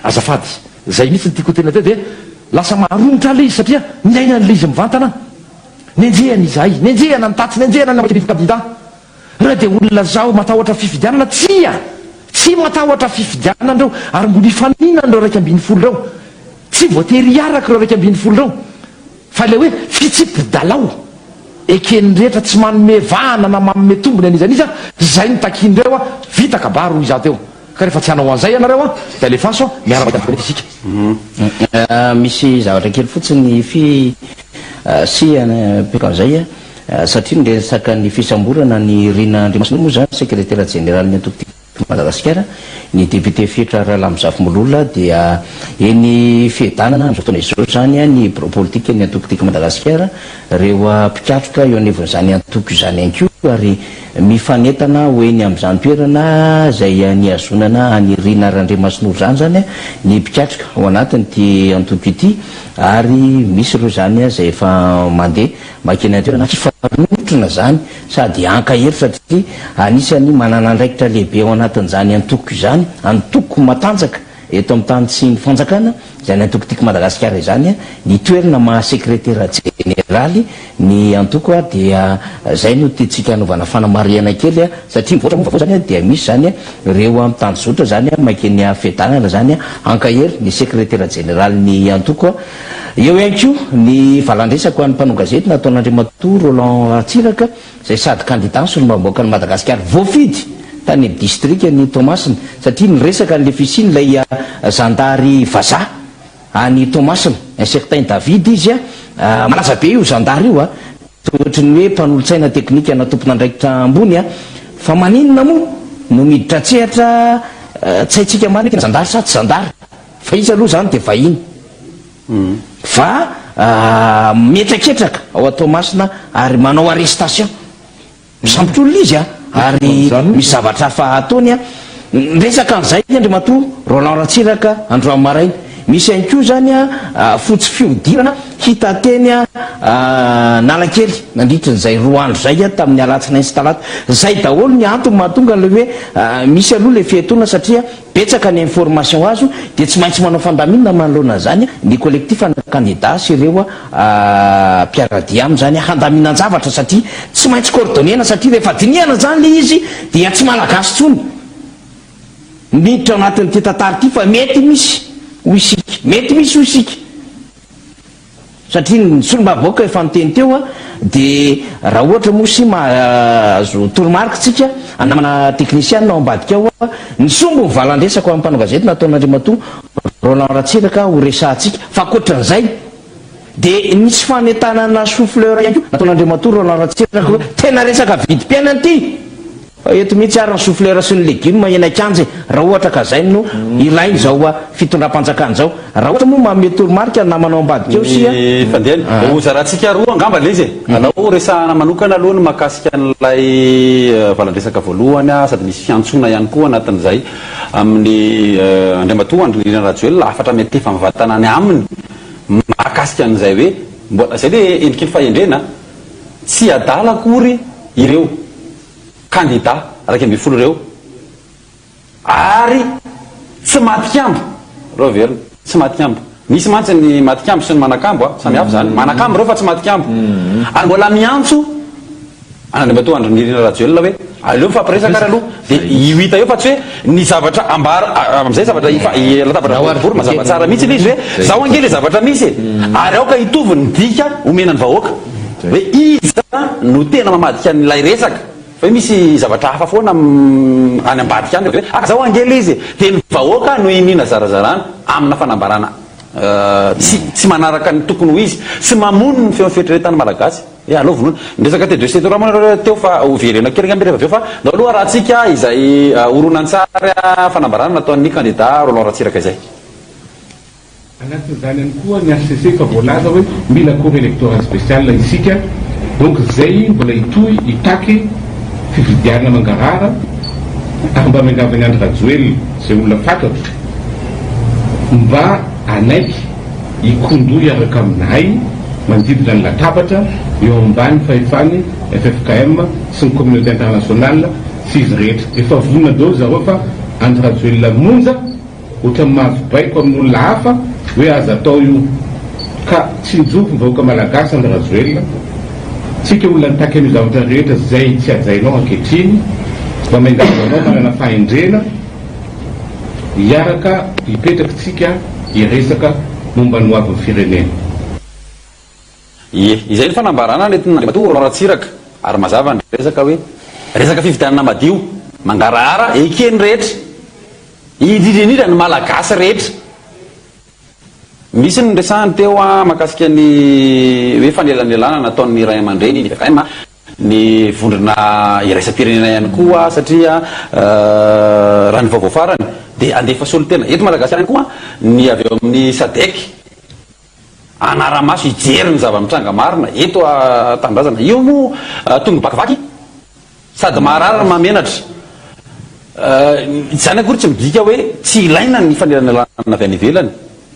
azafady zay mihitsy ny tiako tena teo dia lasa maharonitra le izy satria miaina n'le izy mivantana nenjehana izahay nenjehana nytatsy nenjehana nfikadida raha dia olona zao matahotra fifidianana tsy matahotra fifidianana andreo ary mbola ifanina andreo raiky ambin'ny folo reo tsy voatery iaraka reo raiky ambin'ny folo reo fa le hoe fitsipodalao eken'ny rehetra tsy manome vahana na manome tombony an'izaniza zay nitakin'ireo a vita kabaro iza teo ka rehefa tsy hanao an'izay ianareo a da alefaso miara-isika misy zavatra kely fotsiny sianapekazay satria nresaka ny fisamborana ny rina andrimasina moa zany secrétaire général ny antoko Madagasikara ny député fihitra Rahalamizafy-Mololona dia eny fihedanana amin'izao fotoana izao zany ny politika ny antokotika Madagasikara reo mpikatroka eo anivon'izany antoko izany ihany koa ary mifanentana hoeny amin'izany toerana zay niazonana anirina Randriamasinoro zany ny mpikatroka ao anatin'ity antoko ity ary misy reo zany zay efa mandeha makeny toerana fifarotrona zany sady ankahery satria anisany manana andraikitra lehibe ao anatin'izany antoko izany antoko matanjaka eto amin'ny tany sy ny fanjakana zany antokotika Madagasikara izany ny toerana maha secrétaire généraly ny antoko dia zay no tiatsika hanovana fanamariana kely satria mivoatra moa zany dia misy zany reo amin'ny tany zotra zany makeny fihedanana zany ankahery ny secrétaire général ny antoko eo ihany koa ny valandresako an'ny mpanao gazety nataon'Andriamatoa Roland Ratsiraka zay sady candidat solombamboaka ny Madagasikara voafidy tany district ny Tomasina satria niresaka n'le fisiny lay zandary vazaha any Tomasina un certain David izy malaza be io zandary io ohatrany hoe mpanolotsaina teknika na tompon'andraikitra ambony fa maninona moa no miditra tsehatra tsy haitsika marina zandary sa tsy zandary fa izy aloha zany dia vahiny fa mihetraketraka ao Tomasina ary manao arrestation misambotra olona izy ary misy zavatra hafa ataony resaka an'izay Andriamatoa Roland Ratsiraka androany maraina misy ihany koa zany fotsy fiodirana hita teny nalakely nandritran'izay 2 andro zay tamin'ny alatsinainy sy talata zay daholo ny antony mahatonga le hoe misy aloha le fihetona satria betsaka ny information azo dia tsy maintsy manao fandaminana manoloana zany ny collectif candidat sy ireo mpiaradia amin'izany handaminan-javatra satria tsy maintsy coordonnena satria rehefa dinihana zany le izy dia tsy malagasy tsony miditra ao anatin'ny ty tantara ty fa mety misy hoisika satria ny solombavoaka efa niteny teo dia raha ohatra moa sy mahazo toromarika tsika anamana technicien ao ambadika ao ny sombo ny valandresako amin'ny mpanao gazety nataon'Andriamatoa Roland Ratsiraka ho resahantsika fa akoatran'izay dia nisy fanetanana souffleur ihany koa nataon'Andriamatoa Roland Ratsiraka tena resaka vidim-piainana ty eto mihitsy ary ny souffleur sy ny légume enak'anjy raha ohatra ka zay no ilainy zao fitondram-panjakana zao raha ohatra moa manome toromarika namanao ambadika eo sy fandehany ozaratsika roa angamba le izy alao resahana manokana aloha ny mahakasika an'ilay valandresaka voalohany sady misy fiantsona ihany koa anatin'izay amin'ny Andriamatoa Andrinirina Rajoelina afatra metefa mivatana any aminy mahakasika an'izay hoe mbola zay le endriky ny fahendrena tsy adala akory ireo candidat raiky ambin'ny folo reo ary tsy matikambo reo velona tsy matikambo misy mantsy ny matikambo sy ny manakambo samy hafa zany manakambo reo fa tsy matikambo ary mbola miantso Andriamatoa Andrinirina Rajoelina hoe aleo mifampiresaka ary aloha dia io hita eo fa tsy hoe ny zavatra ambara amin'izay zavatra latabatra boribory mazava tsara mihitsy le izy hoe zaho ange le zavatra misy ary aoka hitovy ny dika omena ny vahoaka hoe iza no tena mamadika n'ilay resaka fa misy zavatra hafa foana any ambadika any hoe zaho angely izy dia ny vahoaka no inina zarazarana amina fanambarana tsy manaraka ny tokony ho izy sy mamono ny feonfeitreretany malagasy alao vonoana ndresaka te dossier toramanareo teo fa overena kely amby rehefa aveo fa da aloha rahatsika izay oronan-tsary fanambarana nataon'ny candidat Roland Ratsiraka izay anatin'izany ihany koa ny HCC fa voalaza hoe mila corps électoral spécial isika donc zay mbola itoy itaky fividiana mangarara ary mba miangavany Andry Rajoelina zay olona fantatro mba anaiky ikondoy araka aminay manodidina ny latabatra eo ambany fahefany FFKM sy ny communauté internationale sy izy rehetra efa vonona dao zareo fa Andry Rajoelina monja ohatra mahazo baiko amin'olona hafa hoe aza atao io ka tsy nijovy ny vahoaka malagasy ny Rajoelina. Tsika olona nitaky amin'ny zavatra rehetra zay tsy hajainao ankehitriny, mba mendavanao manana fahendrena hiaraka hipetraky tsika hiresaka momba ny hoavin'ny firenena. Izay ny fanambarana nentin'Andriamatoa Ratsiraka ary mazava ny resaka hoe resaka fifidianana madio mangarahara ekeny rehetra indrindrindrindra ny malagasy rehetra. Misy ny resahany teo mahakasika ny hoe fanelanelana nataon'ny ray aman-dreny ny FKM ny vondrona iraisam-pirenena ihany koa satria raha ny vaovao farany dia andefa solotena eto Madagasikara ihany koa ny avy eo amin'ny SADC anara-maso hijery ny zava-mitranga marina eto Tambazana. Io moa tonga bakivaky sady maharara mamenatra. Zany akory tsy midika hoe tsy ilaina ny fanelanelana avy any ivelany,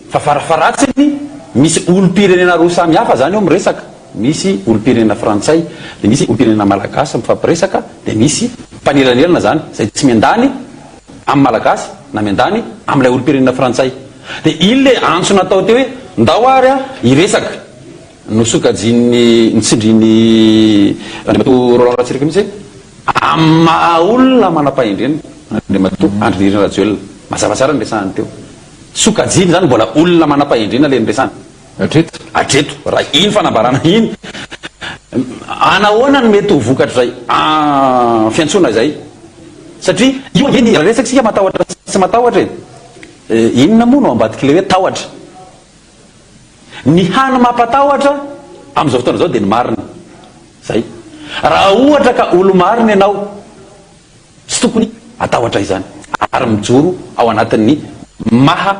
fa farafaratsiny misy olom-pirenena roa samy hafa zany eo miresaka. Misy olom-pirenena frantsay dia misy olom-pirenena malagasy mifampiresaka, dia misy mpanelanelana zany zay tsy miandany amin'ny malagasy na miandany amin'ilay olom-pirenena frantsay. Dia iny le antso natao teo hoe ndao ary hiresaka nosokajiny nitsindriny Andriamatoa Roland Ratsiraka mihitsy amin'ny maha olona manam-pahendrena Andriamatoa Andry Nirina Rajoelina. Mazava tsara ny resahany teo. Sokajiny zany mbola olona manam-pahendrena le nyresany atreto raha iny fanambarana iny anahoana ny mety ho vokatra zay fiantsona zay satria io iny resaky sika matahotra sy matahotra inona moa no ambadiky le hoe tahotra. Ny hany mampatahotra amin'izao fotoana zao dia ny marina zay. Raha ohatra ka olo marina ianao tsy tokony atahotra izany ary mijoro ao anatin'ny maha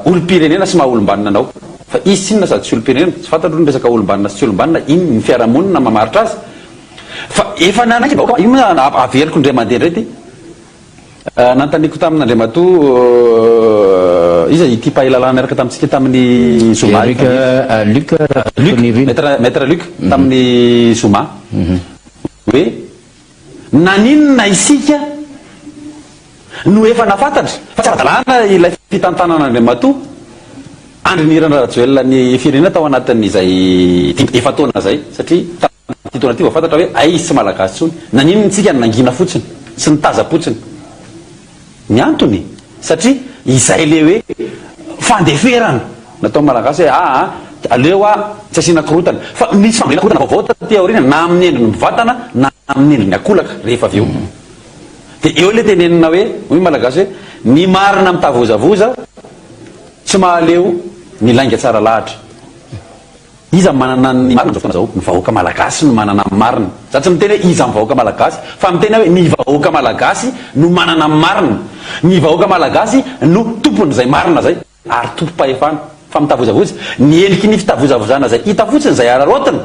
olom-pirenena sy maha olom-banina anao. Fa izy tsinona sady tsy olom-pirenena tsy fantatro ny resaka olom-banina sy tsy olom-banina iny ny fiarahamonina mamaritra azy. Fa efa nanaiky vahoaka io averiko indray mandeha indray ty nantaniko tamin'Andriamatoa iza ity pahilalana araka tamintsika tamin'ny Zoma maître Luc tamin'ny Zoma hoe naninona isika no efa nafantatra fa tsy ara-dalàna ilay fitantanan'Andriamatoa Andry Nirina Rajoelina ny firenena tao anatin'izay efa taona zay satria ty taona ty voafantatra hoe ay izy tsy malagasy tsony. Naninona itsika ny nangina fotsiny sy ny taza-potsiny ny antony satria izay le hoe fandeferana natao malagasy hoe aleo tsy asina korotana fa misy fambolena korotana vaovao taty aoriana na amin'ny endriny mivatana na amin'ny endriny akolaka rehefa avy eo. Dia eo le tenenina hoe malagasy hoe ny marina mitavozavoza tsy mahaleo ny lainga tsara lahatra. Iza manana ny marina zao fotoana zao ny vahoaka malagasy no manana ny marina. Za tsy miteny hoe iza ny vahoaka malagasy fa miteny hoe ny vahoaka malagasy no manana ny marina. Ny vahoaka malagasy no tompony zay marina zay ary tompo-pahefana fa mitavozavoza. Ny endriky ny fitavozavozana zay hita fotsiny zay ararotiny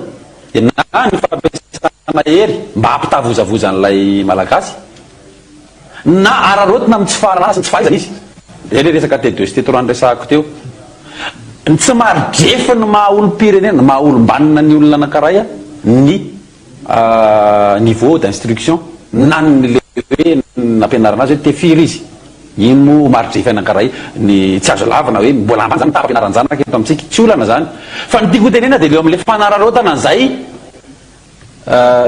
dia na ny fampiasana hery mba hampitavozavoza an'ilay malagasy na ararotina amin'ny tsy fahalalàna sy tsy fahaizana izy. Dia le resaka T2 sy T3 resahako teo ny tsy maridrefy ny maha olom-pirenena maha olom-banina ny olona anankiray ny niveau d'instruction na ny le hoe nampianarana azy hoe tefiry izy iny mo maridrefy anankiray ny tsy azo lavana hoe mbola ambany zany tapampianaran-janaka eto amintsika tsy olana zany. Fa ny tiako tenena dia leo amin'le fanararotana zay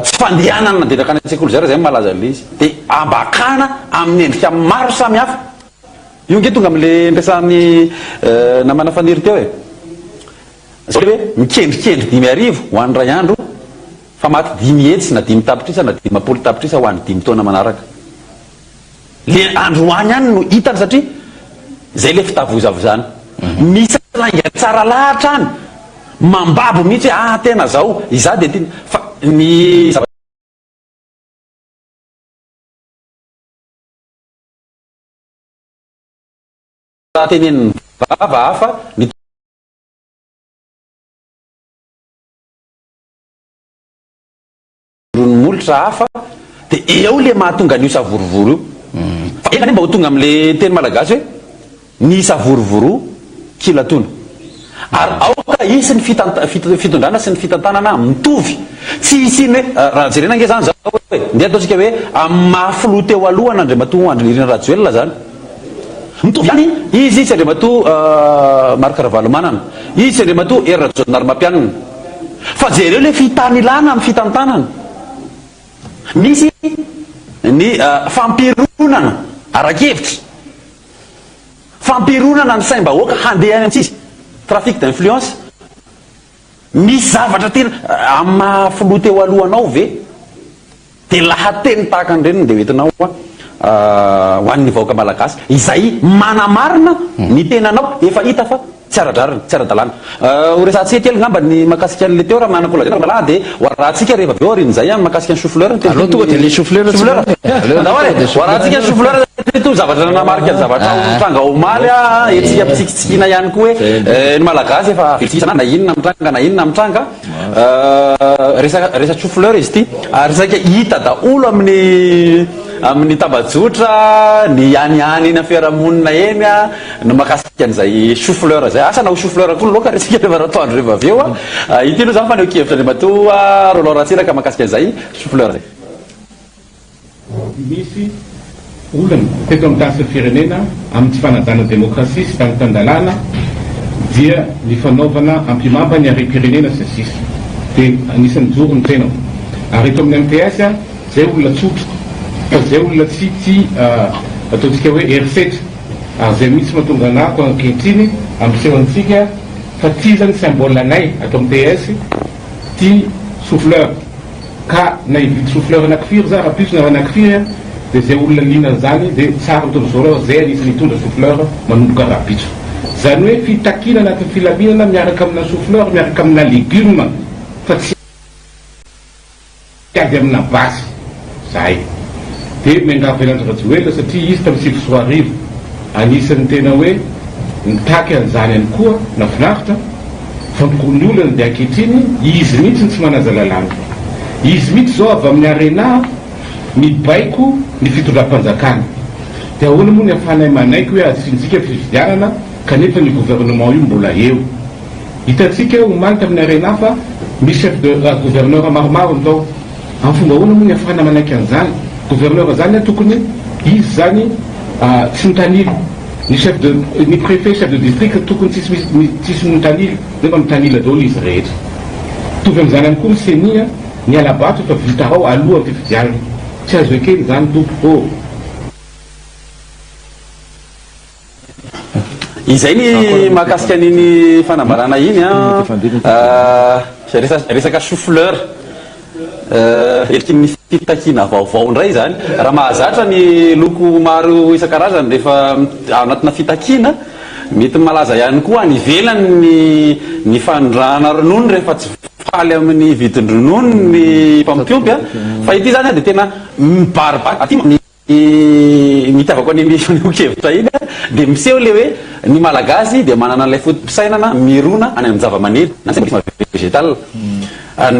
tsy fandehanana nanderaka any an-tsekoly zay raha zay malaza le izy dia ambakana amin'ny endrika maro samy hafa. Io nge tonga amin'le ndresan'ny namana faniry teo zao le hoe mikendrikendry 5 ho an'ny ray andro fa maty 5 hetsy na 5 tapitrisa na 10 tapitrisa ho an'ny 5 taona manaraka. Le andro any any no hitany satria zay le fitavozavozana misy lainga tsara lahatra any mambabo mihitsy hoe tena zao iza dia tiny fa ny teneniny vava hafa ny molitra hafa dia eo le mahatonga an'io savorovoro io. Fa ena mba ho tonga amin'le teny malagasy hoe ny savorovoro kilatona ary aoka isy ny fitondrana sy ny fitantanana mitovy tsy isiny hoe raha jerena nge zany zao hoe ndeha ataontsika hoe amin'ny mahafilo teo alohana Andriamatoa Andry Nirina Rajoelina zany mitovy ihany izy tsy andre matoa marikaravalomana izy tsy andre matoa herina jonarym-mampianana fa jereo le fitany ilana amin'ny fitantanana misy ny fampironana arakevitra fampironana ny saim-bahoaka handeha any amintsisy trafic d'influence misy zavatra tena amin'ny mahafiloha teo alohanao ve de lahateny tahaka an'ireny de hoentinao ho an'ny vahoaka malagasy izay manamarina ny tenanao efa hita fa tsy ara-drariny tsy ara-dalàna ho resantsika kely ngamba ny makasika an'le teo raha manana kolazena dalàna de hoarahantsika rehefa aveo arin'izay makasika ny chou-fleur aloha tonga de le chou-fleur hoarahantsika ny chou-fleur to zavatra nanamarika ny zavatra tranga omaly etsika pitsikitsikina ihany koa hoe ny malagasy efa vitsitsana na inona mitranga na inona mitranga resaka chou-fleur izy ty resaka hita daholo amin'ny tabajotra ny ihanyihany eny fiarahamonina eny no makasika an'izay chou-fleur zay asa na ho chou-fleur koa loka resika rehefa ratoandro rehefa aveo ity aloha zany fa neokevitra andre matoa rolaoratsiraka makasika an'izay chou-fleur zay misy olana teto amin'ny tany firenena amin'ny tsy fanajana demokrasia sy tanitandalàna dia ny fanaovana ampimamba ny arem-pirenena sy sisa dia anisan'ny joro ny tenao ary eto amin'ny MTS zay olona tsotra fa zay olona tsy ataontsika hoe erisetra ary zay mihitsy mahatonga anako ankehitriny ampisehoantsika fa ty zany symbole anay ato amin'ny TS ty chou-fleur ka na ividy chou-fleur anakifiry za rahapiso na anakifiry de zay olona lina zany de tsara mitonozao zay anisany hitondra chou-fleur manomboka rapitso zany hoe fitakina anatin'ny filaminana miaraka amina chou-fleur miaraka amina légume fa tsy ady amina basy zay de miangavy Velandrajoela satria izy tamin'ny 7 anisan'ny tena hoe nitaky an'izany any koa nafinaritra fa ny olana de ankehitriny izy mihitsy tsy manaja lalàna izy mihitsy zao avy amin'ny arena mibaiko ny fitondram-panjakana de ahoana moa ny afanay manaiky hoe asintsika fifidianana kanefa ny gouvernement io mbola eo hitantsika omaly tamin'ny arena fa misy chef de gouverneur maromaro amizao amin'ny fomba ahoana moa ny afana manaiky an'izany gouverneur zany tokony izy zany tsy mitanily ny préfet chef de district tokony tsisy mitanily nefa mitanila daholo izy rehetra tovy am'izany any koa ny senia ny alabato fa vitarao aloha ny fifidianana tsy azo ekeny zany tompo izay ny mahakasika an'iny fanambarana iny resaka chou-fleur eriky ny fitakina vaovao ndray zany raha mahazatra ny loko maro isan-karazany rehefa anatina fitakina mety malaza ihany koa any ivelany ny fandrana ronono rehefa tsy faly amin'ny vidin-dronono ny mpampiopy fa ity zany de tena mibaribary aty mitiavako an'iny kevitra iny de miseho le hoe ny malagasy de manana an'ilay fotom-pisainana mirona any amin'ny zava-maniry na vegetal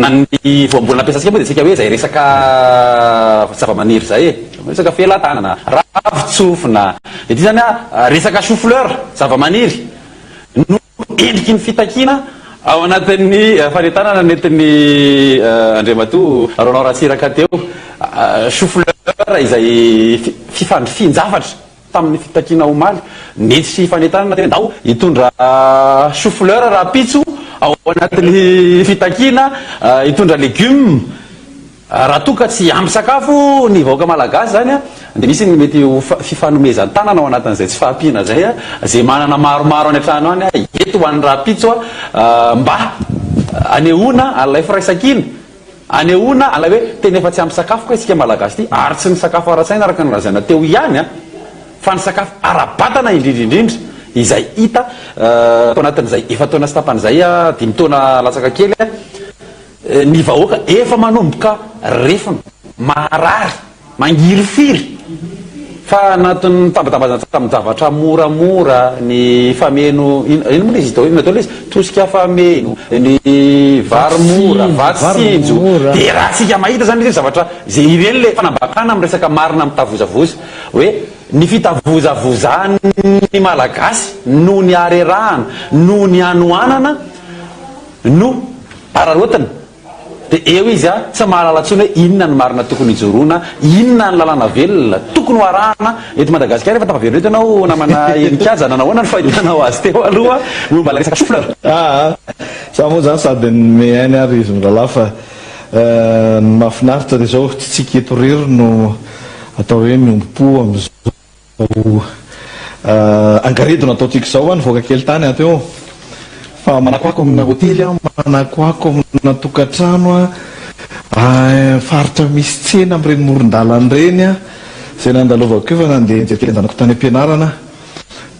na ny voambolana ampiasatsika moa de tsika hoe zay resaka zava-maniry zay resaka felan-tanana ravitsofina de ty zany resaka chou-fleur zava-maniry no endriky ny fitakina ao anatin'ny fanetanana nentin'ny andriamatoa Roland Ratsiraka teo chou-fleur izay finjafatra tamin'ny fitakina omaly nety sy fanetanana tena dao hitondra chou-fleur rapitso ao anatin'ny fitakina hitondra légume raha toka tsy ampy sakafo ny vahoaka malagasy zany de misy ny mety fifanomezan-tanana ao anatin'izay tsy fahampiana zay zay manana maromaro any an-trano any eto ho an'ny rapitso mba anehoana an'ilay firaisakina anehoana an'ilay hoe tena efa tsy ampy sakafo ka isika malagasy ty ary tsy ny sakafo ara-tsaina araka ny razana teo ihany fa ny sakafo ara-batana indrindrindrindra izay hita to anatin'izay efa taona sy tapan'izay 5 taona latsaka kely ny vahoaka efa manomboka refa marary mangirifiry fa anatin'ny tambatambazana tamin'ny zavatra moramora ny fameno ino moa izy ino atao izy tosika fameno ny vary mora vatsinjo de raha tsika mahita zany izy zavatra zay ireny le fanambakana amin'ny resaka marina amin'ny tavozavoza hoe ny fitavozavozany malagasy no ny arerahana no ny anoanana no araroatana dia eo izy tsy mahalala ntsony hoe inona ny marina tokony hijoroana, inona ny lalàna velona tokony ho arahana eto Madagasikara. Efa tafavero eto ianao namana enikajana nahoana ny fahitanao azy teo aloha momba la resaka soflera. Sa moa zany sady nome ainy ary izy mirahalahy fa ny mahafinaritra dia zao tsy tsika eto rery no atao hoe miompo am'izao angaredona ataotsika zao a nyvoaka kely tany ateo fa manakoako amina hotely a, manakoako amina tokantrano a, faritra misy tsena am'ireny moron-dalany reny a, zay nandalovako eo fa nandeha nijerikely andanako tany am-pianarana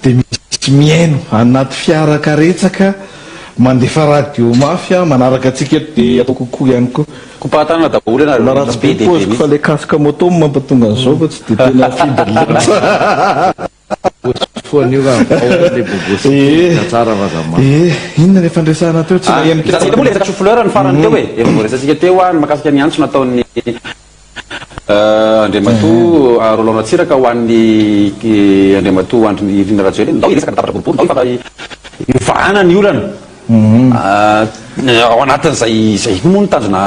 dia misy miaino anaty fiara karetsaka mandefa radio mafia manaraka atsika eto dia atao kokoa ihany koa kopatanana daholo ianareo ratsy be poziko fa le kasika moto mampatonga an'izao fa tsy dia tena fibre loatra. Inona le fandresana teo tsy moa le resaka souffleur ny farany teo e efa voaresantsika teo a ny makasika ny antso nataon'ny Andriamatoa Roland Natsiraka ho an'ny Andriamatoa Andry Nirina Rajoelina ndao iresaka tapatra boribory ndao ivahana ny olana ao anatin'izay moa ny tanjona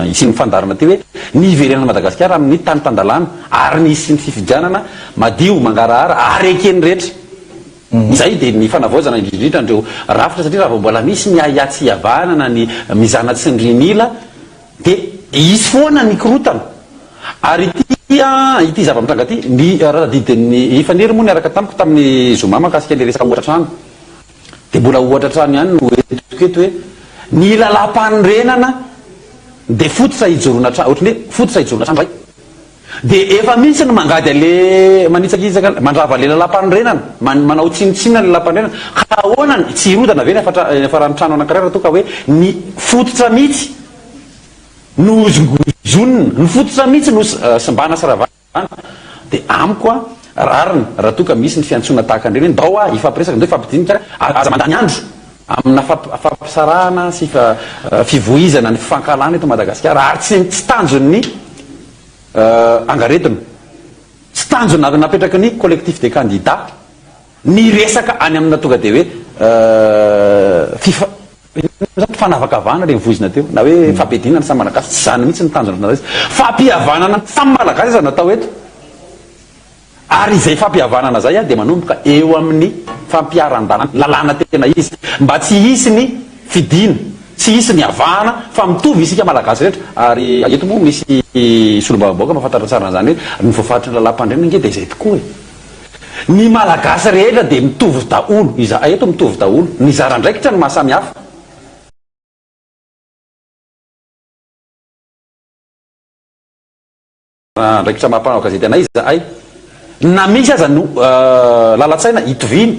isiny fandarana teo hoe ny iverenana Madagasikara amin'ny tany tandalana ary ny isiny fifidianana madio mangarahara ary ekeny rehetra. Izay dia ny fanavaozana indrindrindra andreo rafitra satria raha vao mbola misy ny ahiatsy havanana ny mizana tsy ny rinila dia isy foana ny korotana. Ary ity zava-mitranga ty ny radidin'ny ifaniry moa niaraka tamiko tamin'ny Zoma makasika le resaka ohatra trano dia mbola ohatra trano ihany no etiko eto hoe ny lalam-panorenana dia fototra hijorona trano ohatrany hoe fototra hijorona trano ray dia efa misy ny mangady ale manitsakitsaka mandrava le lalam-panorenana manao tsinotsinona le lalam-panorenana ka ahoana tsy hirodana ve efa rano trano anankiray raha toa ka hoe ny fototra mihitsy no ozongozonina ny fototra mihitsy no simbana sy ravana dia amiko a rarina raha toa ka misy ny fiantsona tahaka an'ireny ndao a ifampiresaka ndao ifampidinika aza mandany andro amina fampisarahana sy fivoizana ny fifankalana eto Madagasikara ary tsy tanjon'ny angaretona tsy tanjona napetraka ny collectif des candidats ny resaka any amina tonga dia hoe fanavakavana le mivoizina teo na hoe fampidinana samy malagasy tsy zany mihitsy ny tanjona fampihavanana samy malagasy iza natao eto ary izay fampihavanana zay a dia manomboka eo amin'ny fampiaran-dalana lalàna tena izy mba tsy hisy ny fidina tsy hisy ny havana fa mitovy isika malagasy rehetra. Ary eto moa misy solombavam-baoaka mahafantatra tsara zany hoe ny voafaritry ny lalam-pandrenana nge dia izay tokoa e ny malagasy rehetra dia mitovy daholo iza eto mitovy daholo ny zarandraikitra ny mahasamy hafa. Ndraikitra mampanao gazety anay izahay na misy aza no lalatsaina hitoviny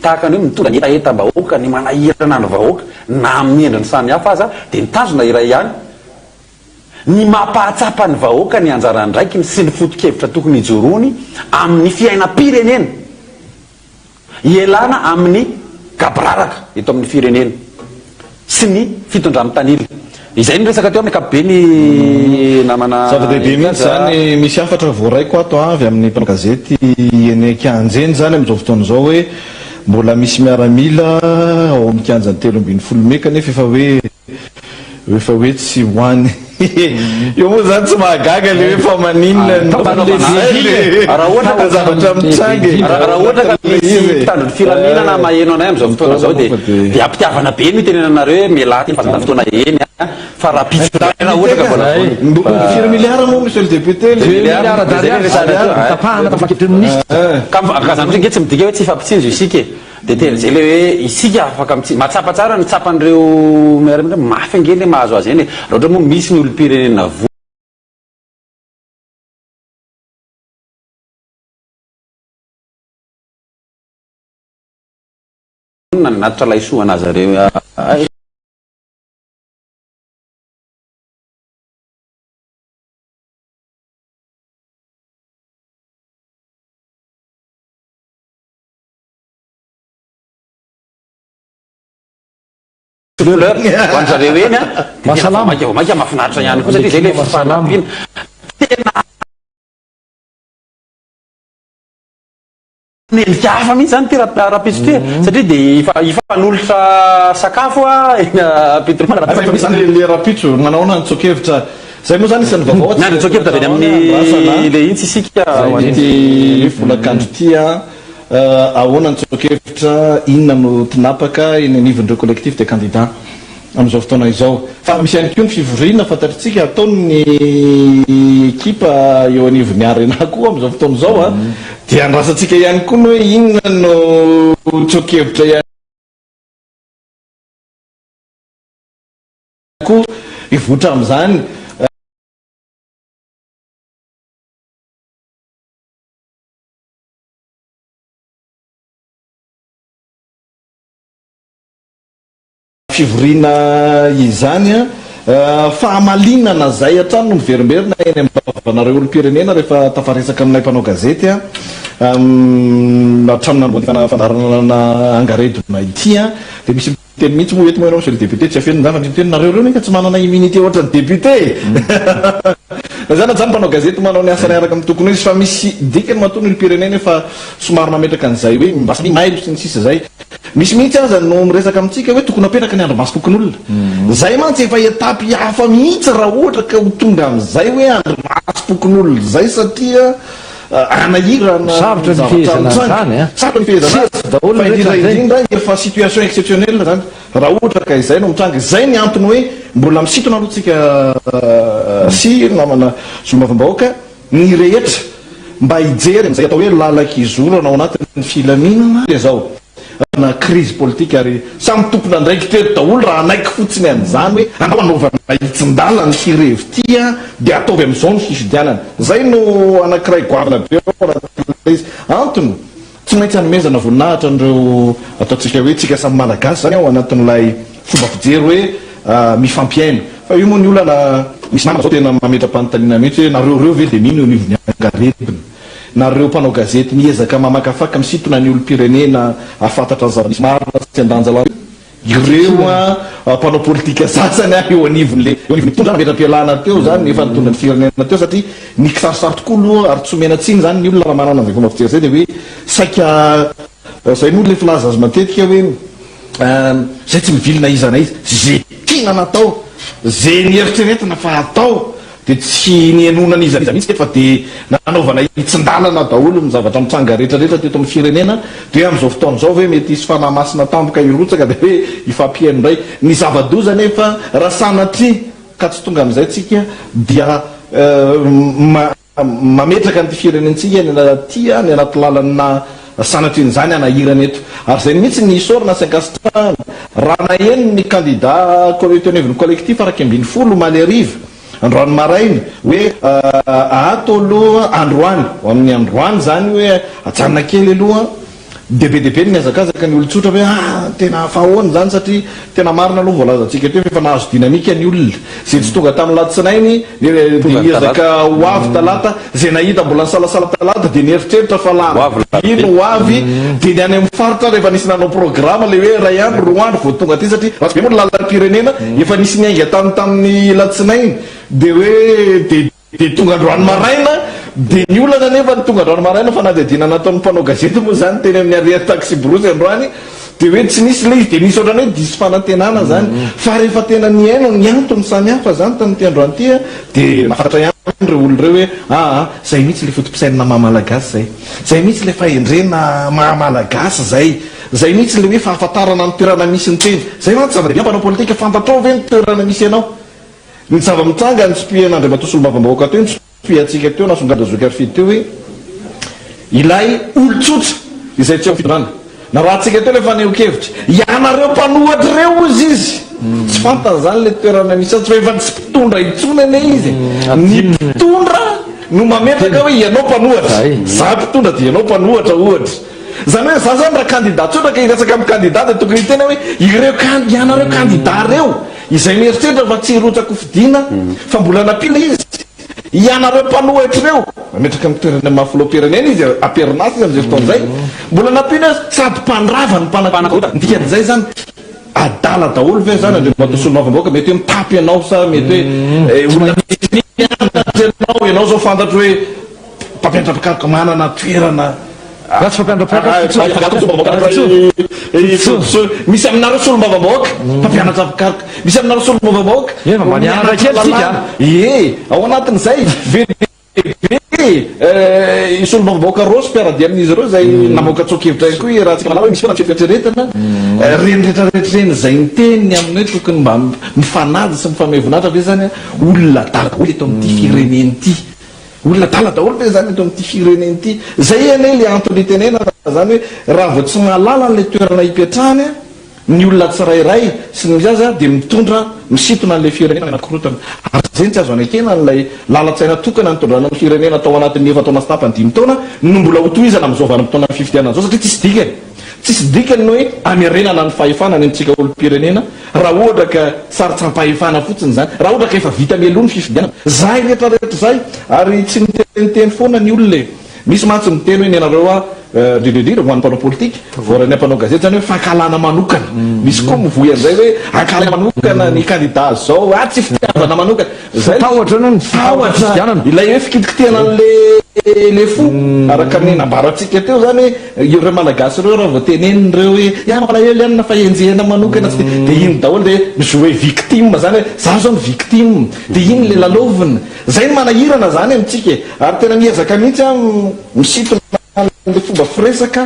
tahaka ny hoe mitondra ny etaetam-bahoaka ny manahirana ny vahoaka na amin'ny endriny samy hafa aza dia ny tanjona iray ihany ny mampahatsapa ny vahoaka ny anjarany raikiny sy ny foto-kevitra tokony hijorony amin'ny fiainam-pirenena ielana amin'ny gabraraka eto amin'ny firenena sy ny fitondran'ny tanila. Izay ny resaka teo amin'ny ankapobeny namana zava-dehibe mihitsy zany misy afatra voaraiko ato avy amin'ny mpanao gazety eny Kianjeny zany amin'izao fotoana izao hoe mbola misy miaramila ao amin'ny kianjany 3.7 meka nefa efa hoe tsy hoany io moa zany tsy mahagaga le hoe fa maninona raha ohatra ka misy tandrony filaminana maheno anay am'izao fotoana zao dia ampitiavana be ny tenenanareo hoe mialaty fazana fotoana eny fa raha pitsorana ohatra ka vola firy milliard moa monsieur le député ka zany nge tsy midika hoe tsy fampitsinjo isika dia tena zay le hoe isika afaka matsapa tsara ny tsapan'ireo miaramila mafy angely mahazo azy eny raha ohatra moa misy ny olom-pirenena natitra laisoana azy reo fleur hoan'zareo eny a masalama maika mahafinaritra ihany koa satria zay le fifanampiana tena endrika hafa mihitsy zany ty raha-pitso ty satria de ifanolotra sakafo le raha-pitso manao na nitsokevitra zay moa zany isan'ny vaovao nitsokevitra avy amin'ny le intsy isika ty volakandro ty ahoana nitsokevitra inona no tinapaka iny anivondreo collectif de candidat am'izao fotoana izao fa misy ihany ko ny fivoriana fantatritsika ataony ny ekipa eo anivony arena koa am'izao fotoana izao a dia andrasantsika ihany koa no hoe inona no tsokevitra ihany koa ivotra am'izany fivoriana izany fahamalinana zay atrano no miverimberina eny am'bavanareo olo-pirenena rehefa tafaresaka aminay mpanao gazety atrano fandarana angaredona ity de misy teny mihitsy moa ety moanao monsieur le député tsy afeniny zany fa miteny nareo reo meka tsy manana immunité ohatra ny député zany zany mpanao gazety manao ny asany araka amin'ny tokony izy fa misy dikany matony olo-pirenena efa somary mametraka an'izay hoe mbasa mailo sy ny sisa zay misy mihitsy aza no miresaka amitsika hoe tokony apetraka ny andro-maso tokon'olona zay mantsy efa etapy hafa mihitsy raha ohatra ka ho tonga am'izay hoe andro-maso tokon'olona zay satria anahiranasarotra nifehezanaindrindra efa situation exceptionnelle zany raha ohatra ka izay no mitranga zay ny antony hoe mbola misitona alohatsika sy namana sombavambahoaka ny rehetra mba hijery am'izay atao hoe lalaky izoro anao anatin'ny filaminana de zao na crise politique ary samy tompona andraiky teto daholo raha anaiky fotsiny an'izany hoe anao anaovana hitsindala ny firevi tya de ataovy am'izao ny fifidianana zay no anankiray goavana be izy antony tsy maintsy hanomezana voninahitra an'ireo ataotsika hoe tsika samy malagasy zany ao anatin'ilay fomba fijery hoe mifampiaina fa io moa ny olana misy namana zao tena mametra-panontaniana mihitsy hoe nareo reo ve de mino nivony angaretiny nareo mpanao gazety niezaka mamakafaka misitona ny olo-pirenena afantatra ny zava-misy marina sy andanjala ireo mpanao politika sasany eo anivon'le tondra nametra-pialana teo zany efa nitondra ny firenena teo satria ny kisarisary tokoa aloha ary tsy omenatsiny zany ny olona raha manana an'izay fomba fijery zay de hoe saika zay moa le filaza azy matetika hoe zay tsy mivilina izana izy zay tiana natao zay nieritreretina fa atao de tsy nianonana iza mihitsy fa de nanaovana hitsindalana daholo ny zavatra mitranga rehetrarehetra teto amin'ny firenena de am'izao fotoana zao hoe mety isy fanamasina tampoka irotsaka de hoe ifampiaino ndray ny zava-doza nefa raha sanatry ka tsy tonga am'izay tsika dia mametraka nyty firenentsika ny anatia ny anaty lalana sanatriny-zany anahirana eto ary zay mihitsy ny isorana sankasitrana raha naheniny ny candidat teneviny collectif araky ambiny folo maly ariva androany marainy hoe ato aloha androany amin'ny androany zany hoe ajanona kely aloha debe ny azakazaka ny olotsotra hoe tena fahoany zany satria tena marina aloha voalazantsika teo efa nahazo dinamika ny olona zay tsy tonga tamin'ny latsinainy ezaka hoavy talata zay nahita mbola ny salasala talata de nieritreritra fa ino hoavy de ny any amin'ny faritra rehefa nisy nanao programa le hoe ray andro roa andro vo tonga ty satria be moa lalana-pirenena efa nisy niainga tamin'ny latsinainy de hoe de tonga androany maraina de ny olana nefa ny tonga androany maraina fa nadedina nataon'ny mpanao gazety moa zany teny amin'ny aria taxi brosy androany de hoe tsy nisy le izy de nisy ohatrany hoe disy fanantenana zany fa rehefa tena ny aino ny antony samy hafa zany tanyty androany tya de mafatra ihany reo olo reo hoe zay mihitsy le fotom-pisainina mahamalagasy zay mihitsy le fahendrena mahamalagasy zay mihitsy le hoe fahafantarana ny toerana misy ny teny zay mantsy zava-dehibe mpanao politika fantatrao ve ny toerana misy ianao ny zava-mitsanga ny tsipihanaandriamatosolo-mavambahoaka teo ny tsipih-atsika teo nasongada zokarfidy teo hoe ilay olo-tsotra izay tsy fidrana na raha atsika teo lefa neokevitra ianareo mpanohatry reo izy izy tsy fantany zany le toerana misy azy fa efa tsy mpitondra itsonany izy ny mpitondra no mametraka hoe ianao mpanohatra za mpitondra de ianao mpanohatra ohatra zany hoe za zany raha candidat tsotra ka iresaka amin'ny candidat de tokony tena hoe ianareo candidat reo izay mieritreritra fa tsy rotsako fidina fa mbola napila izy ianareo mpanohatra reo mametraka mitoerana mahafilo-pirenena izy aperinasy izy am'zay fotoan'izay mbola napila sady mpandrava ny mpanakota ndikan'izay zany adala daholo ve zany andriamatosolo-mavambahoaka mety hoe mitapy ianao sa mety hoe ianao zao fantatro hoe mpampianatra pikaroka manana toerana ratsy misy aminareo solom-bavaboaka mpampianatra pikaroka misy aminareo solom-bavaboaka mba nianatra kely tsika ao anatin'izay solom-bavaboaka rosy mpiarady amin'izy ireo zay namoaka tsokevitra koa raha tsika malava misy fanafietretretana reny rehetrarehetrareny zay niteniny amin'ny hoe tokony mba mifanady sy mifamevonatra ve zany olona dala daholo eto amin'ity fireneny ity olona dala daholo ve zany eto amin'ity fireneny ity zay ane le antony tenena zany hoe raha vo tsy mahalala n'le toerana hipetrahany ny olona tsirairay sy ny zaza dia mitondra misitona n'le firenena anakorotana ary zay tsy azo anekena n'lay lalatsaina tokana nitondrana ny firenena atao anatin'ny efatona sy tapany 5 taona no mbola hotohizana amin'izao vanim-potoana 50 an'izao satria tsisy dikany tsisy dikany ny hoe amerenana ny fahefanany amintsika olo-pirenena raha ohatra ka sarotsam-pahefana fotsiny zany raha ohatra ka efa vita mialoha ny fifidianana zay rehetrarehetra zay ary tsy miteniteny foana ny olona misy matsy miteny hoe ny anareo a dridridry ho an'ny mpanao politika voarany ampanao gazety zany hoe fankalana manokana misy koa mivoy an'izay hoe ankalana manokana ny candidat zao tsy fitiavana manokana zay tahotra ilay hoe fikitikitena le fo araka ny nambarantsika teo zany ireo malagasy ireo raha voateneniny reo hoe malaelo anina fahenjehana manokana dia iny daholo le jouer victime zany hoe za zao ny victime dia iny le lalovina zay ny manahirana zany amintsika ary tena miezaka mihitsy a misitona le fomba firesaka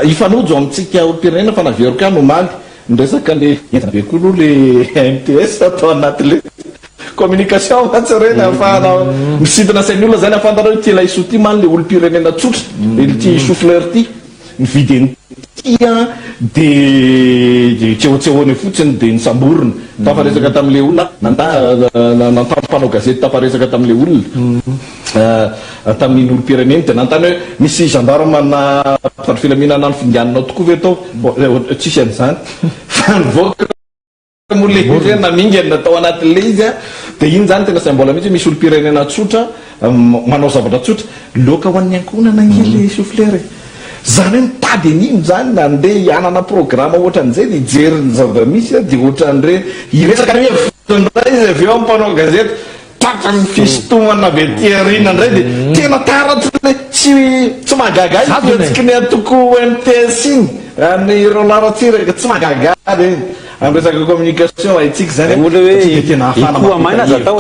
ifanojo amintsika olo-pirenena fa naveroka nomaly miresaka le entana be koa aloha le MTS atao anaty communication atsireny ahafahana misintona sain'ny olona zany afantareo ty laiso ty maly le olo-pirenena tsotra ty souffleur ty mividy tia de tsehotsehony fotsiny de nisamborona tafaresaka tam'le olona nantampanao gazety tafaresaka tam'le olona tamin'ny olo-pirenena de nantany hoe misy gendarme na mpitandro filaminana ny findiananao tokoa ve tao tsisy an'izany fa nivoaka molehe namingana natao anatin'le izy a de iny zany tena saimbola mihitsy misy olo-pirenena tsotra manao zavatra tsotra loka ho an'ny ankonana le souffleur zany hoe mitady an'ino zany nandeha hianana programme ohatran'izay de ijeriny zava-misy de ohatran'ire iresaka ndray izy avy eo ampanao gazety taka ny fistomana be tiarina ndray de tena taratry le tsy mahagaga itsika ny atoko MTS iny any ireo laratsiraka tsy mahagaga reny amresaka communication aitsika zany mola hoe ikoa maina aza atao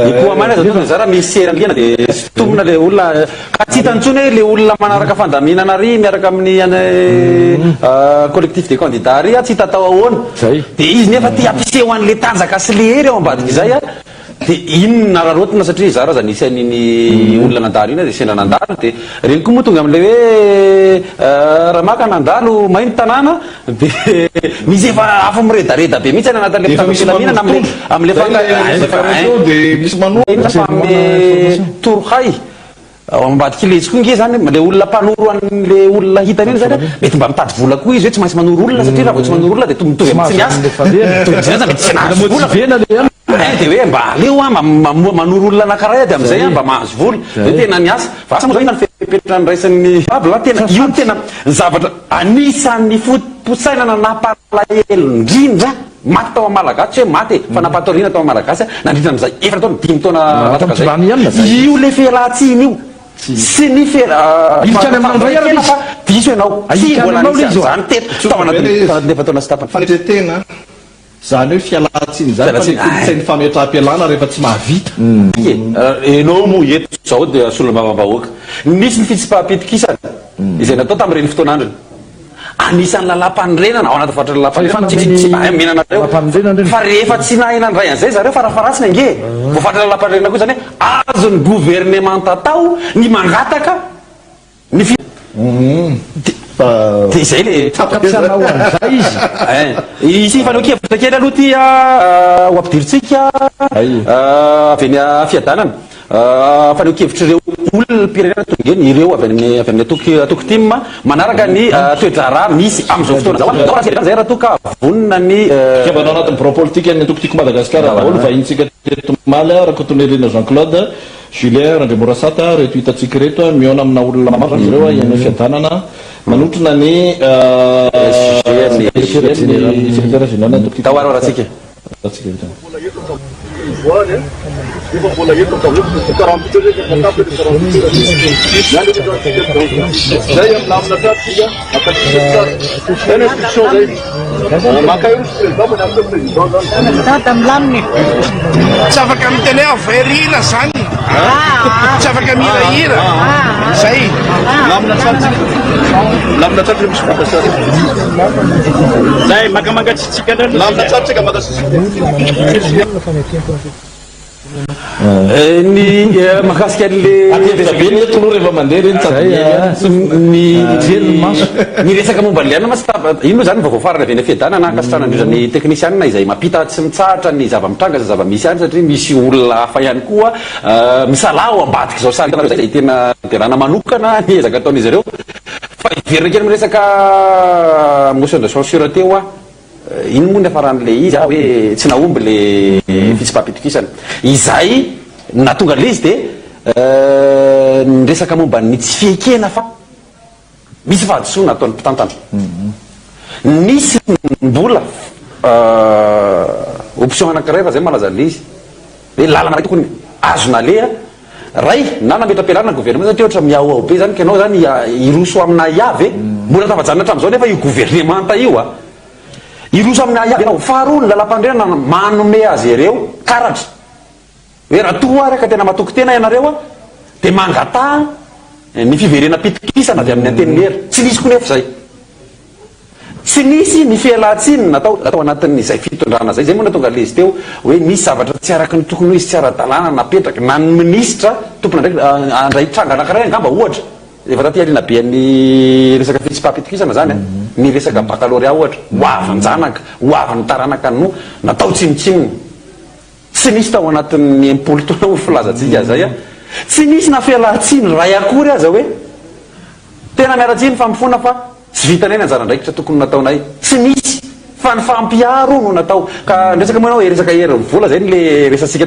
ikoa maina aza atao zara misy seraliana de sitomina le olona ka tsy hitantsony hoe le olona manaraka fandaminana ry miaraka amin'ny collectif de candidat ry tsy hitatao ahoana de izy nefa ty ampiseho an'le tanjaka sy le hery ao ambadiky zay a de iny nararotina satria zara za nisy an'iny olona nandalo iny de sena nandalo de reny koa moa tonga am'le hoe raha maka nandalo mainy tanàna de misy efa afa miredareda be mihitsy any anatin'le filaminana am'le torohay ambadiky lezy koa nge zany le olona mpanoro an'le olona hitany iny zany mety mba mitady vola koa izy hoe tsy maintsy manoro olona satria raha vo tsy manoro olona de mitovy amin'ny tsy miasa mety tsy nahazo vola de hoe mba aleo a manoro olona anankiray ady am'izay mba mahazo vola de tena niasa fa asa moa zao ina ny fepetra ny raisan'ny babla tena io tena zavatra anisan'ny fotosainana nampalahelo indrindra maty tao amalagasy hoe maty fa nampatoriana tao amalagasy nandrindra am'izay efatra taona 5 taona matakazay io le fialatsiny io sy ny diso ianao tsy mbola nisy zany teto tao anatin'ny efa taona sy tapany fanetretena zany hoe fialatsiny zany ny fametraha-pialana rehefa tsy mahavita enao moa eto zao de solom-bavavahoaka nisy ny fitsipaham-pitikisany izay natao tamin'ireny fotoan'androny anisan'ny lalam-panorenana ao anaty fatra lalam-panorenana fa rehefa tsy nahena ny ray an'izay zareo farafaratsiny ange vo fatra lalam-panorenana koa zany hoe azony gouvernement tatao ny mangataka ny de zay le fampiasana ho an'izay izy isy fanokevitra kely aloha ty ho ampidiritsika avy any fiadanana fanokevitra ireo olona pirenena tongeny ireo avy amin'ny atoko tim manaraka ny toedrara misy am'izao fotoana zay raha toka vonina ny kebanao anatin'ny bureau politique ny atoko tiako Madagasikara daholo vahintsika teto maly araka tonerena Jean Claude Julien Randre Morasata reto hitatsika reto miona amina olona maro ireo ianao fiadanana manotrona ny secrétaire général atoko tawararatsika Tsy afaka miteny hoe averina zany, tsy afaka mirahira zay. Lamina tsara misy fampiasana. Zay makamanga tsitsika ndray Lamina tsara tsika ny mahakasika an'le toloha rehefa mandeha reny ny resaka momba nliana masitaba ino moa zany vaovao farana avy any fiadanana akasitrana androzany teknisianina izay mampita tsy mitsahatra ny zava-mitranga za zava-misy any satria misy olona hafa ihany koa misalao ambadiky zao sarytanareo zay tena derana manokana ny ezaka ataon'izy ireo fa iverina kely amin'ny resaka motion de censure teo ino moa ny afaran'le izy hoe tsy naomby le fitsipapitokisana izay natonga le izy de ny resaka momba ny tsy fiekena fa misy fahadisoana ataon'ny mpitantana nisy mbola option anankiray raha zay malaza le izy hoe lalana ray tokony azona lea ray na nametrapelarina gouvernement satria ohatra miaoao be zany ka anao zany iroso amina iavy mbola tafajanona hatramin'izao nefa io gouvernemanta io iroso amina iavy anao faharoa ny lalam-pandrenana manome azy ireo karatra hoe raha toa reka tena matoky tena ianareo de mangata ny fiverena pitikisana avy amin'ny antenilera tsy nisy konefa zay tsy nisy ny fialatsinina atao anatin'izay fitondrana zay moa natonga le izy teo hoe misy zavatra tsy araky ny tokony hoe izy tsy ara-dalàna napetraka na ny ministra tompona ndraiky andray tranga anankiray angamba ohatra efa taty aliana be ny resaka fitsipapitokisana zany ny resaka bacaloria ohatra hoavin-janaka hoavin'ny taranaka no natao tsinotsinona tsy nisy tao anatin'ny impolo tona ho filazatsika zay tsy nisy na fialatsiny ray akory aza hoe tena miaratsiny fampifona fa tsy vitanay ny anjarandraikitra tokony nataonay tsy nisy fa ny fampiaro no natao ka ndresaka moa anao resaka herin'ny vola zay le resatsika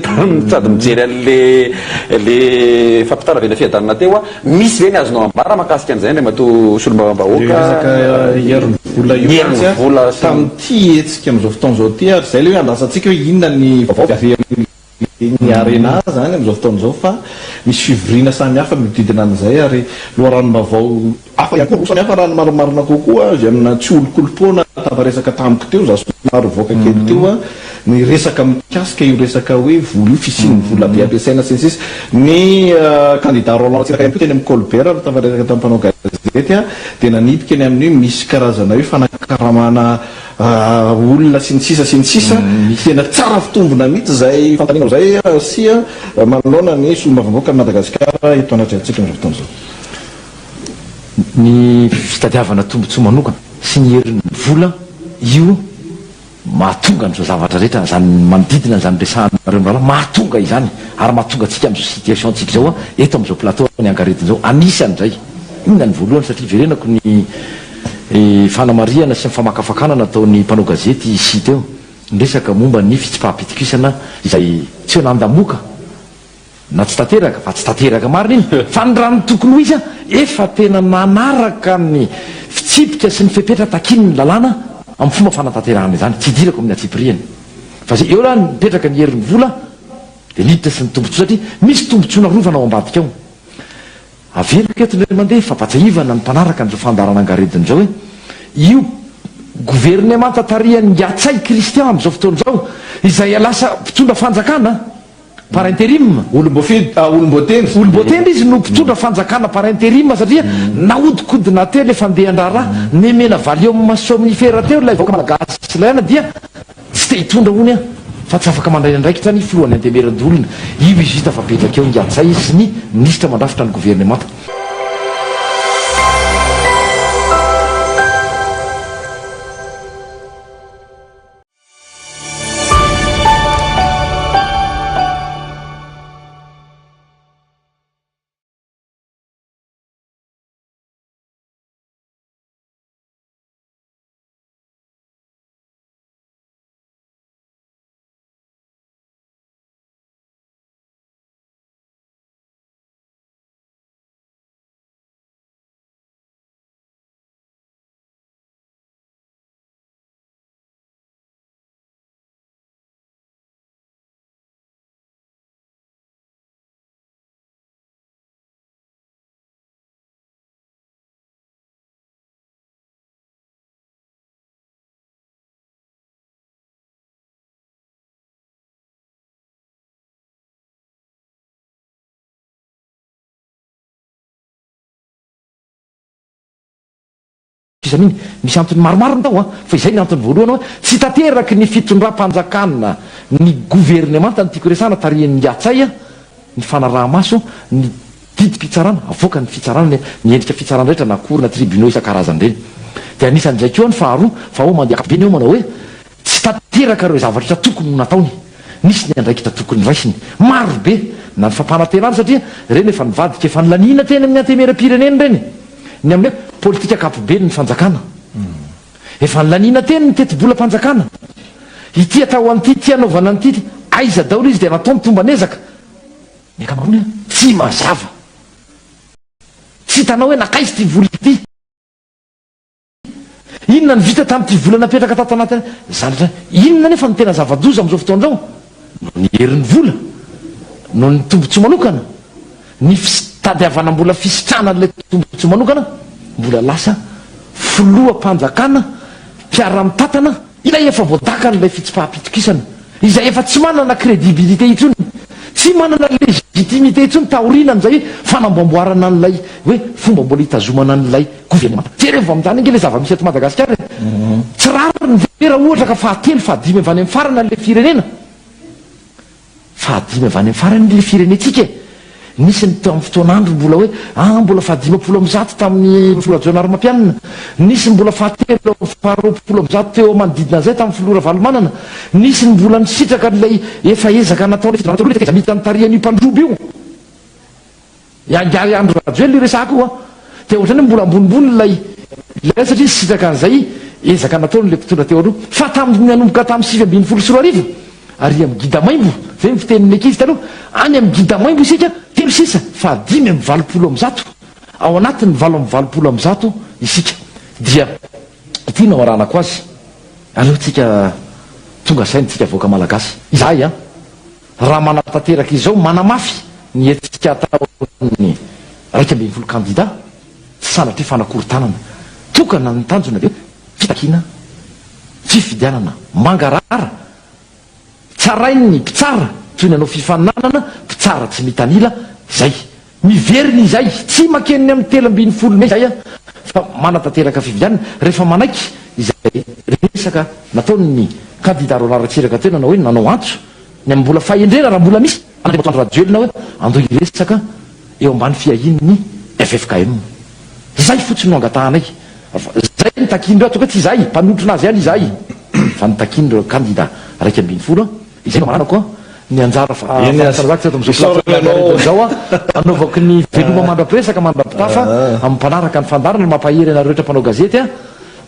sady mijery an'le fampitara avy na fiadanana teo misy ve ny azonao ambara makasika an'izay ndray mato solombavam-bahoaka herin'ny vola io vola tamty etsika am'izao fotoan'izao ty ary zay le hoe andasantsika hoe inona ny ny arena zany am'izao fotaon'izao fa misy fivorina samy hafa mididina an'izay ary loharanom-bavao afa ihany koa rosany hafa raha ny maromarina kokoa zay amina tsy olo-kolopona tafaresaka tamiko teo za somaro voaka kely teo ny resaka mikasika io resaka hoe vola io fisin'ny vola be ampiasaina sinsisy ny candidat Roland tsiraka ihany koa teny amin'ny Colbert raha tafaresaka tampanao gazety de nanipika ny amin'io misy karazana hoe fanakaramana olona sy ny sisa tena tsara fitombona mihitsy zay fantanina zay sia manoloana ny solombavam-bahoaka ny Madagasikara eto anatryantsika am'izao fotoan'izao ny fitadiavana tombontsoa manokana sy ny herin'ny vola io mahatonga n'izao zavatra rehetra zany manodidina zany resahanareo mrala mahatonga izany ary mahatonga atsika am'izao situation tsika zao eto am'izao plateau ny ankaretin'izao anisan'izay inona ny voalohany satria verenako ny fanamariana sy nyfamakafakanana ataon'ny mpanao gazety sy teo nresaka momba ny fitsipaham-pitikisana izay tsy hoe nandamoka na tsy tanteraka fa tsy tanteraka marina iny fa ny rano tokony ho izy efa tena nanaraka ny fitsipika sy ny fepetra takiny ny lalàna amin'ny fomba fanatanterahana izany tsy idirako amin'ny atsipiriany fa zay eo raha nipetraka ny herin'ny vola de niditra sy ny tombontsoa satria misy tombontsoana rovana ao ambadika ao averiko eto ndray mandeha fa bajaivana ny mpanaraka n'izao fandarana angaredin'izao hoe io gouvernement tatarian'ny atsay kristian am'izao fotoan'izao izay lasa mpitondra fanjakana par intérim olomboatendry izy no mpitondra fanjakana par intérim satria naodikodina teo le fandehan-draharaha nemena valium somnifera teo lay vaoka malagasy sy layana dia tsy te hitondra ony a fa tsy afaka mandray andraikitra ny filohan'ny antemerandolona io izy hita fa petraka eo nyatsay sy ny ministra mandrafitra ny gouvernemanta isany iny misy antony maromaro tao fa izay ny antony voalohany hoe tsy tateraky ny fitondram-panjakana ny gouvernemanta ny tiako resana tarihan'ny atsay ny fanaraha-maso ny didim-pitsarana avoaka ny fitsarana ny endrika fitsarana rehetra na korina tribunaux isan-karazany reny dia anisan'izay koa ny faharoa fa ho mandeha akabeny eo manao hoe tsy tateraka reo zavatra tokony ho nataony nisy ny andraikitra tokony raisiny maro be na ny fampanantenana satria reny efa nivadika efa nylaniana teny amin'ny antemera-pireneny reny ny amin'ny politika kapobeny ny fanjakana efa nylaniana teny ny teti-bola-panjakana ity atao an'ity ty anaovana an'ity aiza daolo izy dia natao mitombanezaka ny akamarony tsy mazava tsy hitanao hoe nakaizy ty vola ity inona ny vita tamin'ity vola napetraka tato anatiny zanatra inona nefa ny tena zava-doza amin'izao fotoan'izao no ny herin'ny vola no ny tombontso manokana ny fitadiavana-mbola fisitranan'ilay tombontso manokana mbola lasa filoha-panjakana mpiara-mitatana ilay efa voadaka n'ilay fitsipahapitokisana izay efa tsy manana crédibilité itsony tsy manana légitimité itsony taorinany zay fanamboamboarana n'lay hoe fomba mbola hitazomana n'lay gouvernement jereo amin'izany inge le zava-misy eto Madagasikara tsy rariny ny vera ohatra ka fahatelo fahadimy avany amin'ny farana n'le firenena fahadimy avany amin'ny farany le firenetsika nisy ny teo amin'ny fotoan'andro mbola hoe mbola fahadimapolo am'zato tamin'ny flora jonary-mampianina nisy ny mbola fahatelo faharoapolo am'zato teo manodidina zay tamin'ny filora valomanana nisy ny mbola nisitraka n'lay efa ezaka nataonamita nytarian'io mpandroby io iangary andro rajoely resako io dia ohatrany hoe mbola ambonimbony lay satria sitraka an'izay ezaka nataony le mpitondra teo aloha fa tamin'ny anomboka tamin'ny 7 ary amin'ny gidamaimbo zay ny fiteniny ankizy taloha any amin'ny gidamaimbo isika telo sisa fa 5:20 ao anatin'ny 5:20 isika dia ity no aranako azy aleo tsika tonga saintsika voaka malagasy izahay raha manatanteraka izao manamafy ny etsika ataony 20 candidat tsy sanatra hoe fanakorontanana tokana ny tanjona dia fitakina fifidianana mangarara tsarainy mpitsara toy ny anao fifananana mpitsara tsy mitanila zay miveriny izay tsy makeniny amin'ny 3-20 zay fa manatanteraka fividianana rehefa manaiky izay resaka nataony ny candidat rolaritsiraka teo nanao hoe nanao antso ny amin'ny mbola fahendrena raha mbola misy rajoelina hoe ando iresaka eo ambany fiahin'ny FFKM zay fotsiny no angatahanay zay ny takindreo atoka tsy zay mpanotrona azy any izahay fa ny takindreo candidat 20 izay no manana koa ny anjara zao anaovako ny veloma mandra-piresaka mandra-pitafa amin'ny mpanaraka ny fandarana mampahery anareo rehetra mpanao gazety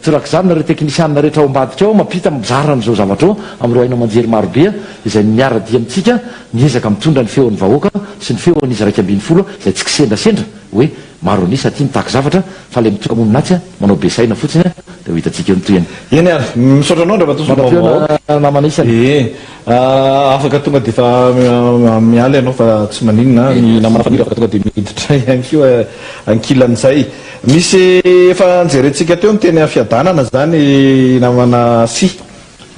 torak'izany nareo teknisianina rehetra ao ambadika ao mampita mizarana zao zavatra ao amin'ireo hainao manjery marobe izay miara-dia amintsika miezaka mitondra ny feon'ny vahoaka sy ny feon'izy 20 izay tsy kisendasendra hoe maro anisa aty mitaky zavatra fa le mitoka moninatsy manao be saina fotsiny dia ho hitantsika eo nytoyany eny ary misaotranao ndra namana isany afaka tonga dia fa mialy ianao fa tsy maninona ny namana fanira afaka tonga dia miditra ihany koa ankilan'izay misy efa njerentsika teo ny teny fiadanana zany namana sy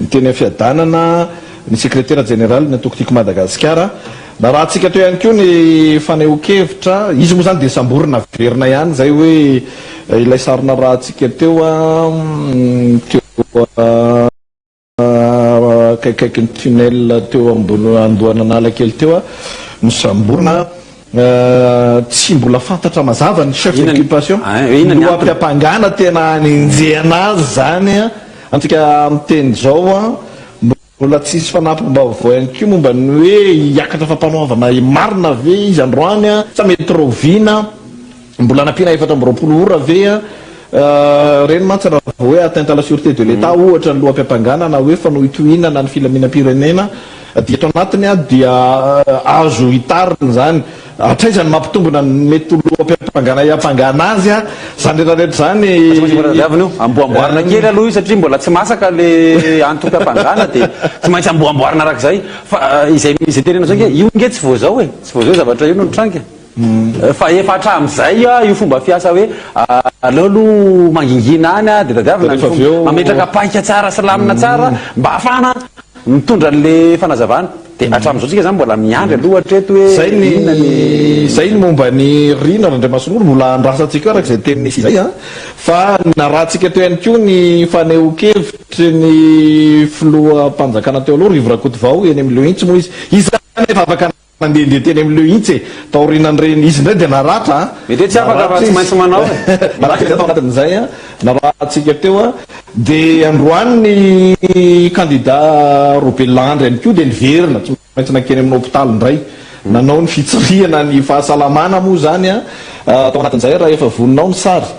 ny teny fiadanana ny secrétaire général ny atokotiko Madagasikara na raha tsika teo ihany koa ny fanehoan-kevitra izy moa zany dia samborina verina ihany zay hoe ilay sarina raha tsika teo kaikaiky ny tunnel teo andohanan'Analakely teo ny samborina tsy mbola fantatra mazava ny chef d'occupation no ampiampangana tena aninjehana azy zany antsika amin'ny teny zao mbola tsisy fanampim-baovao ihany koa momba ny hoe hiakatra fampanaovana marina ve izy androany sa mety roviana mbola nampiana 4 ora ve reny mantsy raha hoe atteinte à la sûreté de l'état ohatra ny loha-mpiampanganana hoe fanohitohinana ny filaminam-pirenena dia ato anatiny dia azo hitariny zany atraizany mampitombona mety loha-mpiampangana hiampangana azy zany rehetrarehetra zany amboamboarina kely aloha io satria mbola tsy masaka le antom-piampangana dia tsy maintsy amboamboarina arak'izay fa izay tenena zao nge io nge tsy voazao tsy voazao zavatra io no nitrangy fa efa hatramin'izay io fomba fiasa hoe aleo aloha mangingina any dia tadiavina mametraka paika tsara sy lamina tsara mba hafana mitondra an'le fanazavana dia hatramin'izao tsika zany mbola miandry aloha hatreto hoe zay ny momba ny rina Andriamasin'olo mbola andrasantsika araka izay tenin'isy izay fa narahantsika teo ihany koa ny faneho-kevitry ny filoha-mpanjakana teo aloha Rivo Rakotovao eny amin'ny Leo Intsy moa izy zany efa afaka nandehandeha teny amin'ny Leo Intsy taorinan'ireny izy indray dia naratra mety hoe tsy afaka raha tsy maintsy manao naratra tao anatin'izay narahantsika teo dia androany ny candidat Robelandre ihany koa dia niverina tsy maintsy nankeny amin'ny hôpitaly indray nanao ny fitsiriana ny fahasalamana moa zany tao anatin'izay raha efa voninao ny sary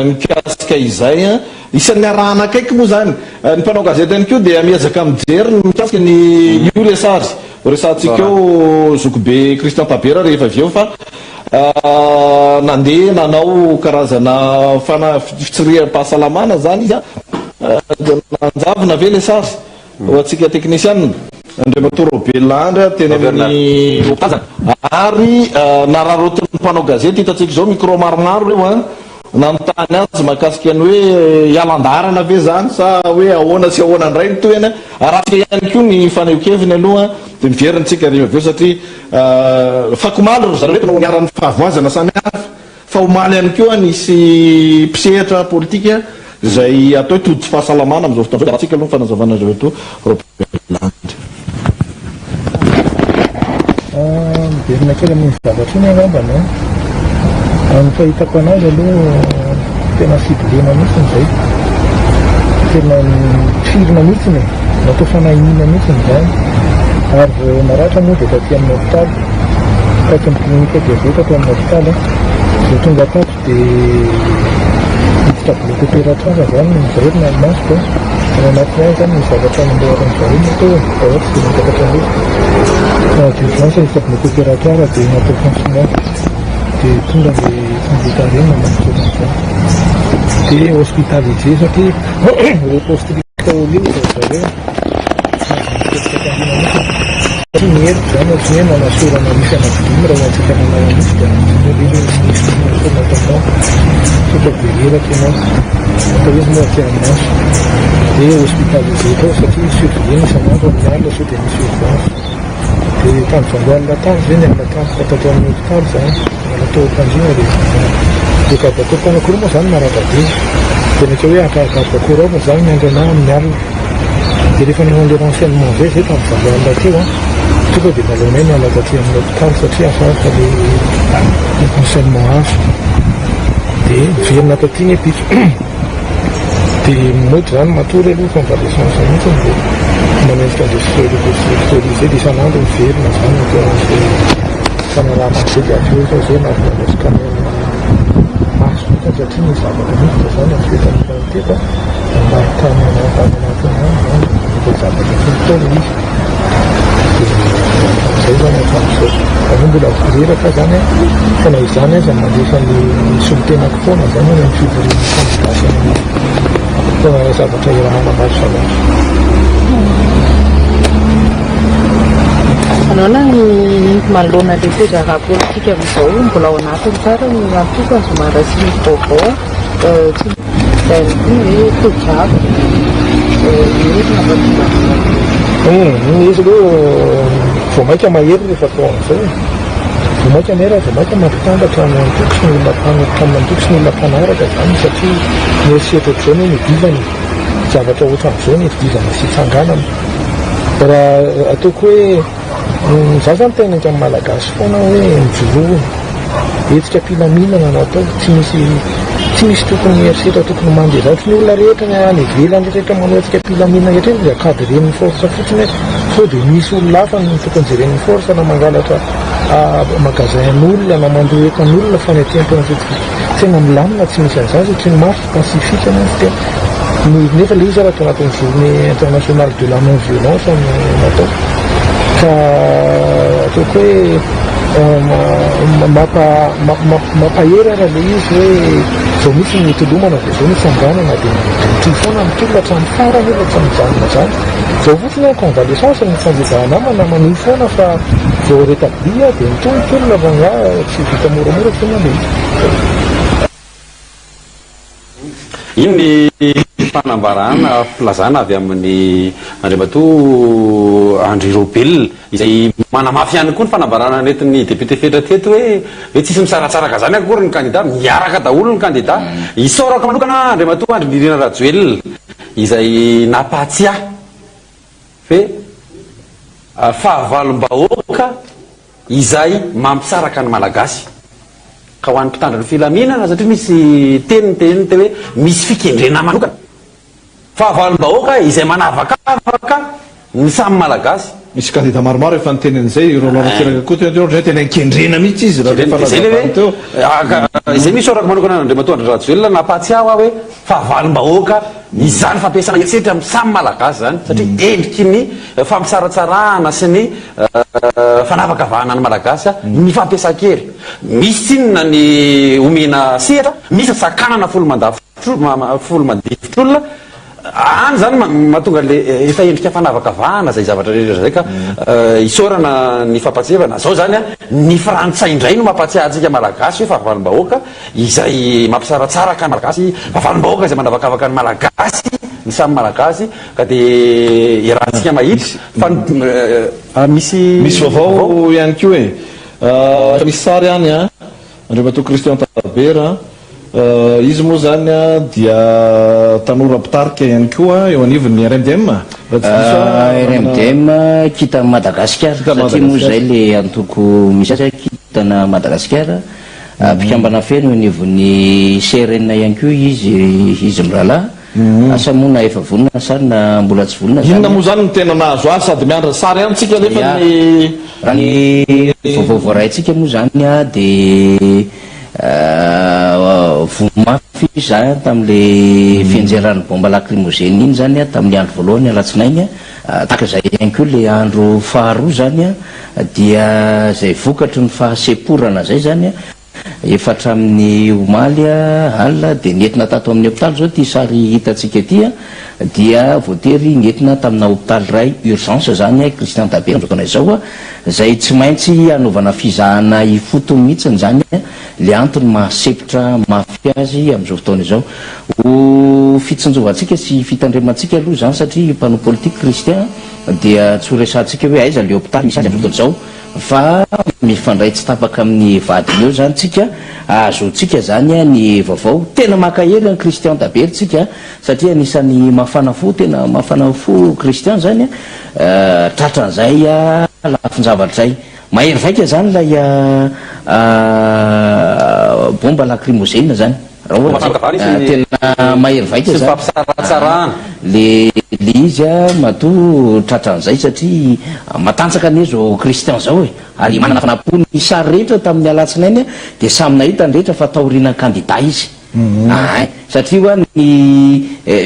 mikasika izay isan'ny arahana akaiky moa zany ny mpanao gazety ihany koa dia miezaka mijery mikasika ny io resary resantsika eo Zokobe Christian Tabera rehefa avy eo fa nandeha nanao karazana fitsiriam-pahasalamana zany izy nanjavona ve le sary ho atsika teknisianina Andriamato Robelandre teny amin'ny ary nararotin'ny mpanao gazety hitatsika izao micro maromaro reo nanontany azy mahakasika ny hoe ialandarana ve zany sa hoe ahoana sy ahoana indray ny toena aratsika ihany koa ny faneho-keviny aloha dia miverintsika rehefa avy eo satria fakomaly ro zareo no niaran'ny fahavoazana samy hafa fa omaly ihany koa nisy mpisehatra politika izay atao tody fahasalamana amin'izao fotoana zao aratsika aloha ny fanazavana Andriamato Robelandre miverina kely amin'ny zavatra iny angambany ny fahitako anazy aloha tena fibolena mihitsiny zay tena firina mihitsiny natao fanahinina mihitsiny zany ary naratra moa dia taty amin'ny hôpitaly taty amin'ny klinika dia taty amin'ny hôpitaly dia tonga tato dia miditra bloc opératoire zany miverina amasoko ao anatin'ny azy zany ny zavatra miloharan'izareny atao ohatsy dia mitakatra hoe d'urgence rehefa bloc opératoire dia natao pansement dia tonga le fambitarena manotsoran'izany dia hospitalisé satria rehefa hospitalio zareo tsy miheriky zany tsy hoe nanasorana misy anavimy raha hoantsika nanao an'isy dia nataonao sotra bereraka ianao atao izy moa ty aminazy dia hospitalisé tao satria surveillé isan'andro amin'ny alina so dia misy urgence dia tamin'izany alina tany zany alina tany fatatra amin'ny hôpitaly zany alatao mpanjina dia garde-corps mpanakoro moa zany maraka be dia mety hoe garde-corps ao moa zany miandry anah amin'ny alina dia rehefa nanao le renseignement zay zay tamin'izany alina teo tonga dia nalaonay ny alaka aty amin'ny hôpitaly satria afafa le renseignement azo dia miverina taty ny epitra dia mody zany matory aloha convalescence mihitsiny dia manendrika industrialisé dia isan'andro miverina zany atao fanaraha-masety avy eo zao zay naronaresika maso satria ny zavatra mihitra zany am'fetan'nyfaniteka maritany anatin'any zany dia zavatra tolotolo izy zay zany atramin'izao aloha mbola voreraka zany fa na izany aza mandefa ny solotenako foana zany any amin'ny fivorian'ny candidaty amin'ny zavatra irahana maro samaso. Anoana ny manoloana le fizaka politika amin'izao mbola ao anatiny tsara ny antoko azomara sy ny vaovao tsy day hoe tojavo entina izy aloha vao maika mahery rehefa atao amin'izao vao maika mera vao maika mampitambatra ny antoko sy ny olona antoko sy ny olona mpanaraka zany satria mieritreritra ohatr'izao ny nidivany zavatra ohatra amin'izao ny fidivana sy tsanganana raha ataoko hoe za zany tena ny malagasy foana hoe mijoroana etika mpilaminana no atao tsy misy tokony mieritreritra tokony mandeha zavatra ny olona rehetra ny any ivelany rehetra manao etika mpilaminana rehetra dia akadiren'ny force fotsiny sao dia misy olona hafa ny tokony jeren'ny force na mangalatra magasin'olona na mandoekan'olona fanetempana tena milamina tsy misy an'izany satria ny marche pacifique anazy dia nefa le izy raha atao anatin'ny journée internationale de la non violence natao ka ataoko hoe mampahery raha le izy hoe zao misy ny tolomana dia zao misy anganana dia ty foana mitolona hatramin'ny farany efa tsy mijanona zany zao fotsiny ny convalescence ny fanjezahanamana manohy foana fa zao rétablia dia mitolotolona vanga tsy vita moramora foana le iny fanambarana filazana avy amin'ny Andriamatoa Andry Robel izay manamafy ihany koa ny fanambarana netiny député fedra teto hoe tsisy misaratsaraka zany akory ny candidat, miaraka daholo ny candidat. Isaorako manokana Andriamatoa Andry Nirina Rajoelina izay napatsy fe fahavalom-bahoaka izay mampisaraka ny malagasy ka ho an'ny mpitandro ny filaminana satria misy teniteny te hoe misy fikendrena manokana. Fahavalom-bahoaka izay manavakavaka ny samy malagasy. Misy candidat maromaro efa nitenen'izay Roland koa tena nkendrena mihitsy izy izay misy orako manokana Andriamatoa Andry Rajoelina napatsy aho hoe fahavalom-bahoaka izany fampiasana etsetra amin'ny samy malagasy zany satria endriky ny fampisaratsarahana sy ny fanavakavahana ny malagasy ny fampiasan-kery. Misy tsinona ny omena sehatra, misy sakanana folo mandifitr'olona any zany mahatonga le efa endrika fanavakavahana zay zavatra rehetra zay ka isaorana ny fampatsevana zao zany ny frantsay indray no mampatsiahy antsika malagasy hoe fahavalom-bahoaka izay mampisaratsaraka ny malagasy, fahavalom-bahoaka izay manavakavaka ny malagasy, ny samy malagasy ka de irahantsika mahitsy fa misy vaovao ihany koa misy sary ihany Andriamatoa Christian Tabera. Izy moa zany dia tanora mpitarika ihany koa eo anivon'ny RMDM. RMDM kitana Madagasikara satria moa zay le antoko misy azy kitana Madagasikara mpikambana feno eo anivon'ny CRN ihany koa izy mirala asa moa na efa vonona sary na mbola tsy vonona. Inona moa zany ny tena nahazo azy sady miandra sary ihany tsika nefa ny vaovao raintsika moa zany de vomafy zany tam'le fienjeran'ny bomba lacrymogène iny zany tamin'ny andro voalohany alatsinainy taka zay ihany koa le andro faharoa zany dia zay vokatry ny fahaseporana zay zany efatra amin'ny omaly alina de nentina tato amin'ny hôpitaly zao ty sary hitatsika ty dia voatery nentina tamina hôpitaly ray urgence zany Christian Tabera am'zao zao zay tsy maintsy anaovana fizahana ifotony mihitsiny zany le antony mahasepotra mafy azy am'izao fotoana izao ho fitsinjovantsika sy fitandremantsika aloha zany satria mpanao politique Christian dia tsy ho resantsika hoe aiza le hôpitaly misy azy am'izao fotoana izao fa mifandray tsy tapaka amin'ny vadiny eo zany tsika azotsika zany ny vaovao tena makahery ny Christian Tabera tsika satria anisan'ny mafana fo tena mafana fo Christian zany tratran'izay lafinjavatra zay mahery vaika zany lay bomba lacrymogène zany tena mahery vaika zany le izy mato tratran'izay satria matantsaka anie zao Christian zao ary manana fanapony sary rehetra tamin'ny alatsinainy de samy nahita ny rehetra fa taoriana candidat izy satria ny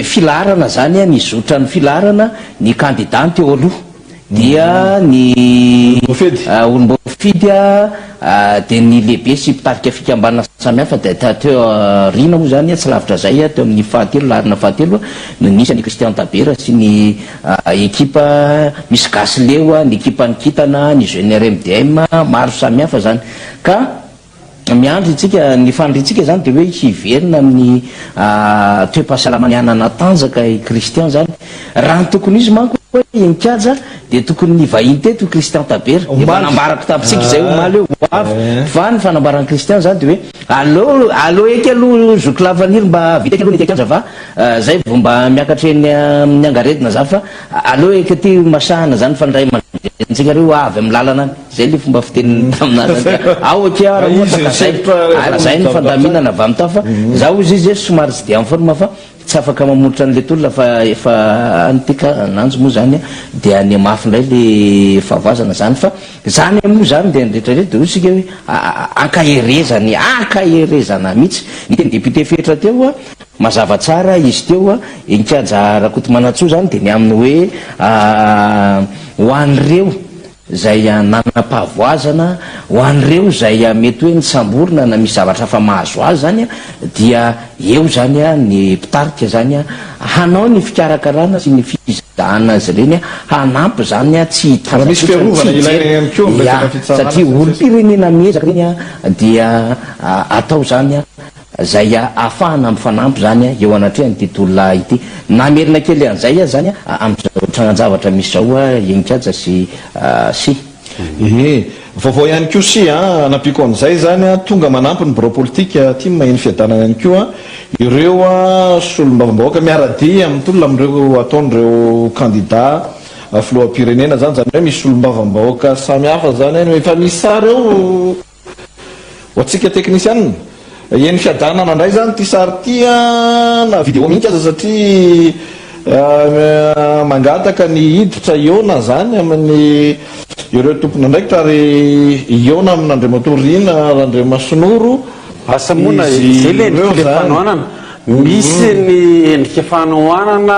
filarana zany ny zotra ny filarana ny candidat teo aloha dia ny olombofidy de ny lehibe sy mpitarika fikambanana samihafa de teo rina moa zany tsy lavitra zay teo amin'ny fahatelo larina fahatelo no nisy ny Christian Tabera sy ny ekipa misy gasy leo ny ekipa ny kitana ny jeune RMDM maro samihafa zany ka miandry itsika ny fanidritsika zany de hoe hiverina amin'ny toe-pahasalamany anana tanjaka Christian zany raha ny tokony izy manko inkanja de tokony ny vahiny teto Christian Tabera manambarako tapitsika zay omaly eo avy fa ny fanambarany Christian zany de hoe allo eky aloha zoky lavaniry mba vita eky aloha nety akanja fa zay vo mba miakatra eny amin'ny angaredina za fa allo eky ty masahana zany fa ndray mantsika reo avy amin'ny lalana zay le fomba fiteniny taminazy ao aky zay ny fandaminana avy amin'ny ta fa zaho izy izy somary tsy de amin'ny forme fa tsy afaka mamonitra an'le tolona fa efa anytika nanjo moa zany de any mafy ndray le fahavazana zany fa zany moa zany de nrehetrarehetra de osika hoe ankaherezana mihitsy ny teny député fetra teo mazava tsara izy teo inkanja Rakoto Manatsoa zany de ny aminy hoe ho an'ireo zay nanam-pahavoazana ho an'ireo zay mety hoe nitsamborona na misy zavatra fa mahazo azy zany dia eo zany ny mpitarika zany hanao ny fikarakarana sy ny fizahana azy reny hanampy zany tsy misy fiarovana ilaina ihany koa satria olo-pirenena miezaka reny dia atao zany zay ahafahana mifanampy zany eo anatrehany ty tolona ity namerina kely an'izay zany am'izao trananjavatra misy zao enikatsa sy vaovao ihany ko sy anampiko an'izay zany tonga manampy ny biro politika ty maheny fiadanana ihany koa ireo solombavam-bahoaka miarady amin'ny tolona am'ireo ataon'ireo candidat filoham-pirenena zany hoe misy solombavam-bahoaka samy hafa zany efa misy sary eo hoatsika teknisianina eny fiadanana indray zany ty sary ty na vidéo mihitsy aza satria mangataka ny hiditra iona zany amin'ny ireo tompona ndraiky ary iona amin'Andriamatorina Andriamasinoro asamona zay le fanoanana misy ny endrika fanoanana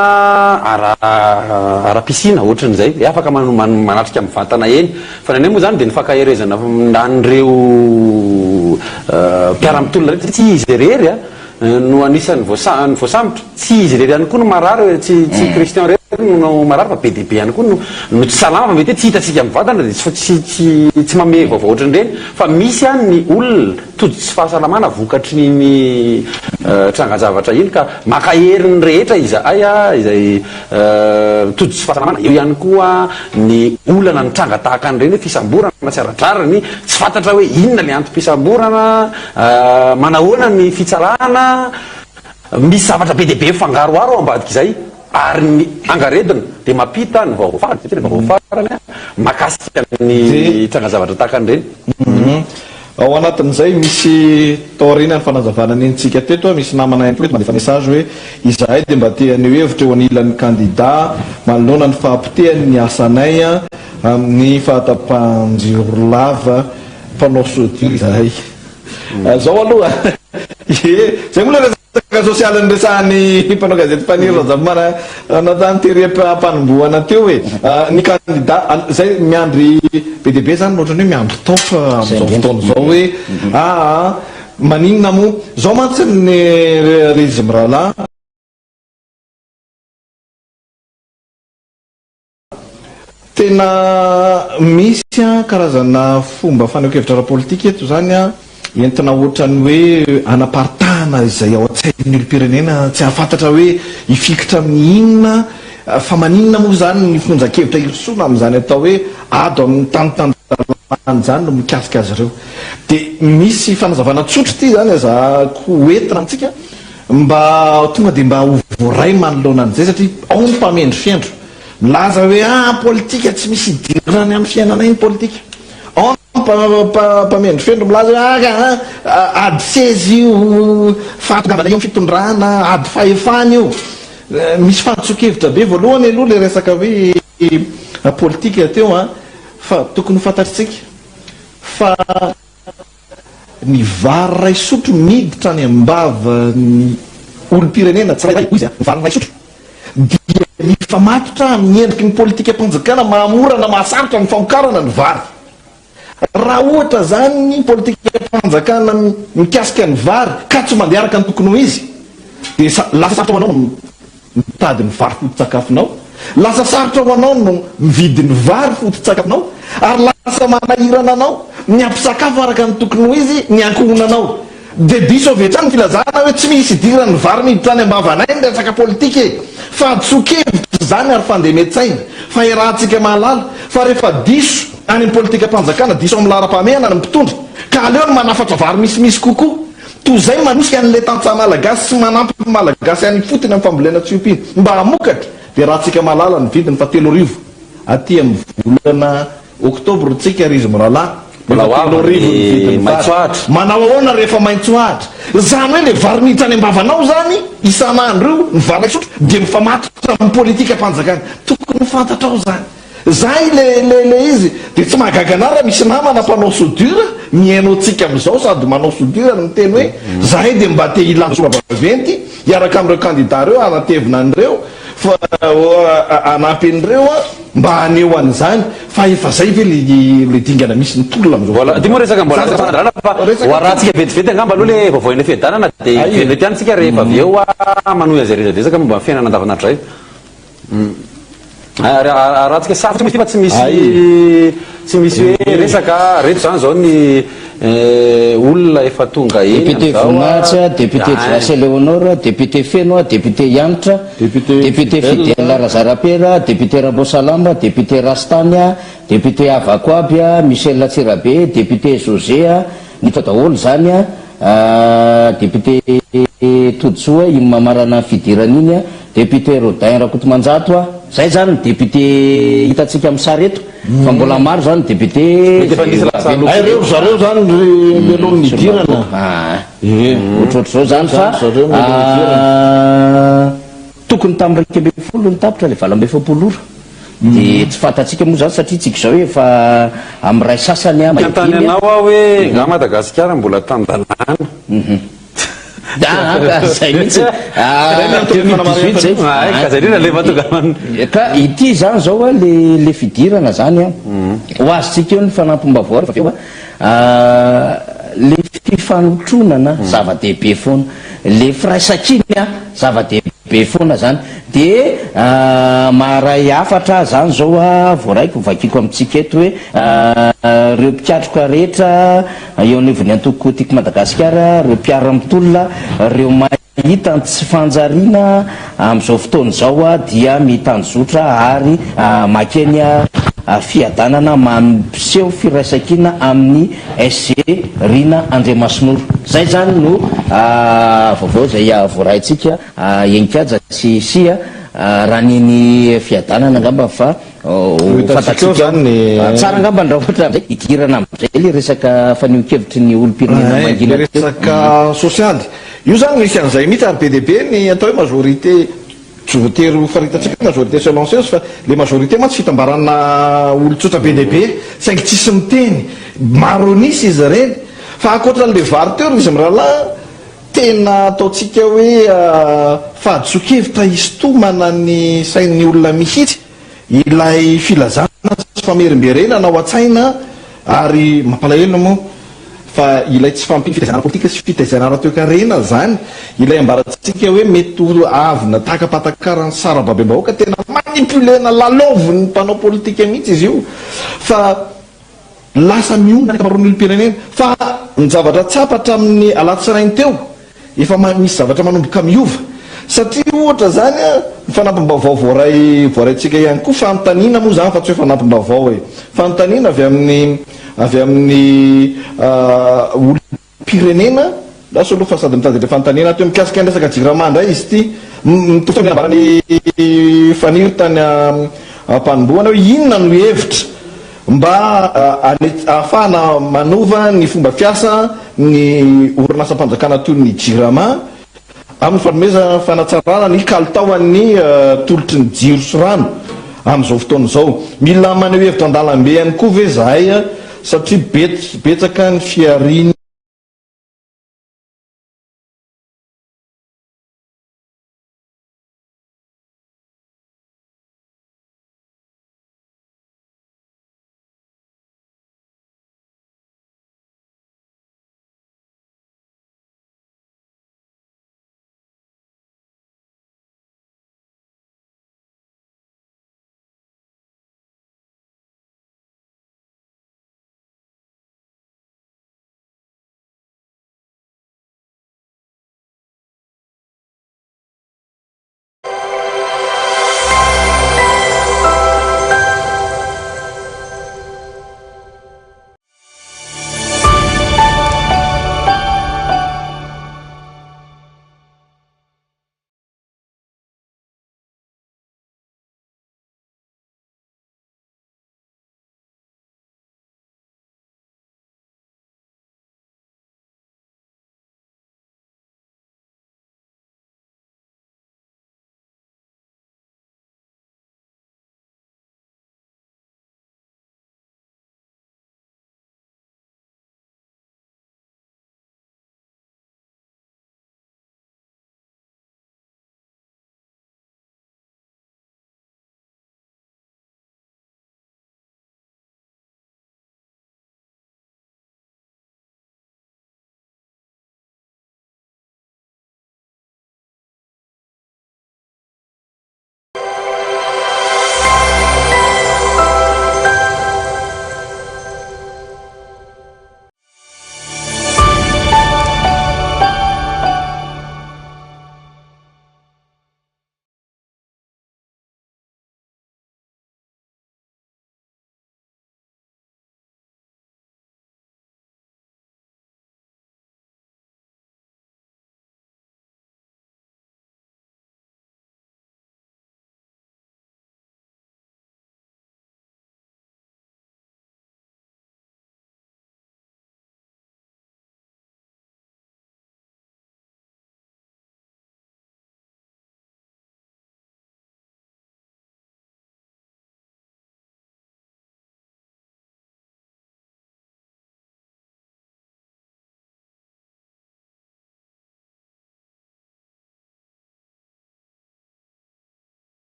ara-pisina ohatran'izay afaka manatrika amin'ny vatana eny fa nane moa zany dia nifakaherezana an'ireo mpiara-mitolona rehetra tsy izy irery no anisan'ny voasambotra tsy izy irery ihany koa no marary tsy Christian rehetra no marary fa PDB ihany koa no tsy salama mety tsy hitatsika amin'ny vatana dia tsy mame vaovao ohatran'ireny fa misy ihany ny olona tody tsy fahasalamana vokatry ny trangan-javatra iny ka maka heriny rehetra izay tody tsy fahasalamana eo ihany koa ny olana ny tranga tahaka an'ireny hoe fisamborana tsy aradrarany tsy fantatra hoe inona le antom-pisamborana manahoana ny fitsalahana misy zavatra be dia be fangaroaro ambadika izay ary ny angaredina dia mampita ny vaofarany makasika ny tranga-zavatra tahaka an'ireny ao anatin'izay misy taorina ny fanazavana nentsika teto misy namana ihany koa mandefa message hoe izahay dia mba teany hevitra eo anilan'ny candidat manoloana ny fahampitehany ny asanay amin'ny fahatapahan-jiro lava mpanao sodio izahay zao aloha zay moa le resaka sosialy ny resahany mpanao gazety mpaniry razavomana natany tery mpanomboana teo hoe ny candidat zay miandry PDB zany ohatrany hoe miandry taofa am'izao fotoana zao hoe maninona moa zao mantsy ny régime rala tena misy karazana fomba fanehoakevitra ara-politika eto zany entina ohatrany hoe anaparitahana izay ao an-tsain'ny olo-pirenena tsy ahafantatra hoe ifikitra amin'ny inona fa maninona moa zany ny fonjan-kevitra irosoana amin'izany atao hoe ado amin'ny tanytany zany no mikasika azy ireo dia misy fanazavana tsotra ity zany azako entina amintsika mba tonga dia mba hovoray manoloana an'izay satria ao ny mpamendry fiandro milaza hoe politika tsy misy idirany amin'ny fiainanay ny politika mpamendry fendro milaza hoe ady 16 io fahatongavana io fitondrana ady fahefana io misy fantsokevitra be voalohany aloha le resaka hoe politika teo fa tokony fantatritsika fa ny vary ray sotro miditra any ambava ny olo-pirenena tsy ray izy ny vary ray sotro dia mifamatotra amin'ny endriky ny politika mpanjakana mahamorana mahasarotra ny famokarana ny vary raha ohatra zany ny politika mpanjakana mikasika ny vary ka tsy mandeha araka ny tokony ho izy dia lasa sarotra ho anao mitady ny vary foto-tsakafonao lasa sarotra ho anao no mividy ny vary foto-tsakafonao ary lasa manahirana anao ny ampisakafo araka ny tokony ho izy ny ankohonanao dia diso avy hatrany filazana hoe tsy misy idirany vary miditra any ambavanay ny resaka politika fa adsokevitra zany ary fandeha metsaina fa irahantsika mahalala fa rehefa diso any amin'ny politika mpanjakana diso amin'ny lara-pameana ny mpitondra ka aleo ny manafatra vary misimisy kokoa toy zay manosika an'le tantsaha malagasy sy manampy malagasy any fotony amin'ny fambolena tsiopiny mba hamokatra dia rahantsika mahalala ny vidiny fa 3,000 aty amin'ny volana oktobra tsika régime rala manao ahoana rehefa maintso ahatra zany hoe le vary miditra any ambavanao zany isan'andro io ny vary sotro dia mifamatotra amin'ny politika mpanjakana tokony fantatra ao zany zay le izy dia tsy mahagaga anara misy namana mpanao sodira miainao tsika am'izao sady manao sodira ny miteny hoe zahay dia mba te ilansoavaventy iaraka amin'ireo candidat reo anatevina an'ireo fa anampy an'ireo mba haneo an'izany fa efa zay ve le dingana misy nitolona am'izao ty moa resaka mbola fandrana fa hoarahantsika vetivety angamba aloha le vaovao eny fiadanana dia venety antsika rehefa avy eo manohy azy rezadesaka momba fiainana andavanandro zay ratsika sarotra misy fa tsy misy hoe resaka reto zany zao ny olona efa tonga député Voninahitra, député Jacques Léonora, député Fenoa, député Yanitra, député Fidèle Razarapera, député Rambosalama, député Rastania, député Avakoabia, Michel Latsirabe, député Josea, nitao daholo zany député Todsoa iny mamarana fidirana iny député Rodin Rakotomanjato zay zany député hitatsika amin'ny sary eto fa mbola maro zany député reo zareo zany melony nidirana ohatrohatro zao zany fa tokony tamin'ny 20 ny tapitra le 20 dia tsy fantatsika moa zany satria tsika zao efa amin'ny ray sasany antany anao aho hoe nga Madagasikara mbola tan-dalàna zay mihitsy ka ity zany zao le fidirana zany ho azotsika eo ny fanampim-baovao rehefa aveo le fifanotronana zava-dehibe foana le firaisan-kiny zava-dehibe foana zany dia maharay hafatra zany zao voaraiko vakiko amintsika eto hoe reo mpiatroka rehetra eo anivon'ny antoko tiako Madagasikara, reo mpiara-mitolona, reo mahita ny tsy fanjariana amin'izao fotoana zao dia mitanjotra ary makeny fiadanana mampiseho firaisan-kina amin'ny SG Rina Andriamasinoro. Zay zany no vaovao zay voaraitsika enikajy sy sia raha niny fiadanana angamba fa fantatsika tsara angamba raha ohatra zay idirana am'izay le resaka fanio-kevitry ny olom-pirenena mangina resaka sosialy io zany misy an'izay mihitsy ary PDB ny atao hoe majorité tsy voatery faritatsika majorité silencieuse fa le majorité ma tsy fitambarana olotsotra PDB saingy tsisy miteny maro nisy izy reny fa akoatran'le vary teo izy mirahalahy tena ataotsika hoe fahadisokevitra hisintomana ny sain'ny olona mihitsy ilay filazana tsy famerimberenana ao an-tsaina ary mampalahelo moa fa ilay tsy fampiny fitaizana politika sy fitaizana ara-toe-karena zany ilay ambaratsika hoe mety avina takapatakarany sara-babe-bahoaka tena manipulena laloviny mpanao politika mihitsy izy io fa lasa miona ny kamaroan'ny olom-pirenena fa ny zavatra tsapatra amin'ny alatsirainy teo efa misy zavatra manomboka miova satria ohatra zany ny fanampim-baovao voaraitsika ihany koa fanontaniana moa zany fa tsy hoe fanampim-baovao hoe fanontaniana avy amin'ny olom-pirenena lasa aloha fa sady mitady le fanontaniana teo mikasika ny resaka jirama indray izy ty mitofotoana ambarany faniry tany ampanomboana hoe inona no hevitra mba ahafahana manova ny fomba fiasa ny orinasa-mpanjakana toy ny jirama amin'ny fanomeza fanatsarana ny kalitaon'ny tolotry ny jiro sy rano amin'izao fotoana zao mila maneho hevitra an-dalambe ihany koa ve zahay satria betsaka ny fiariny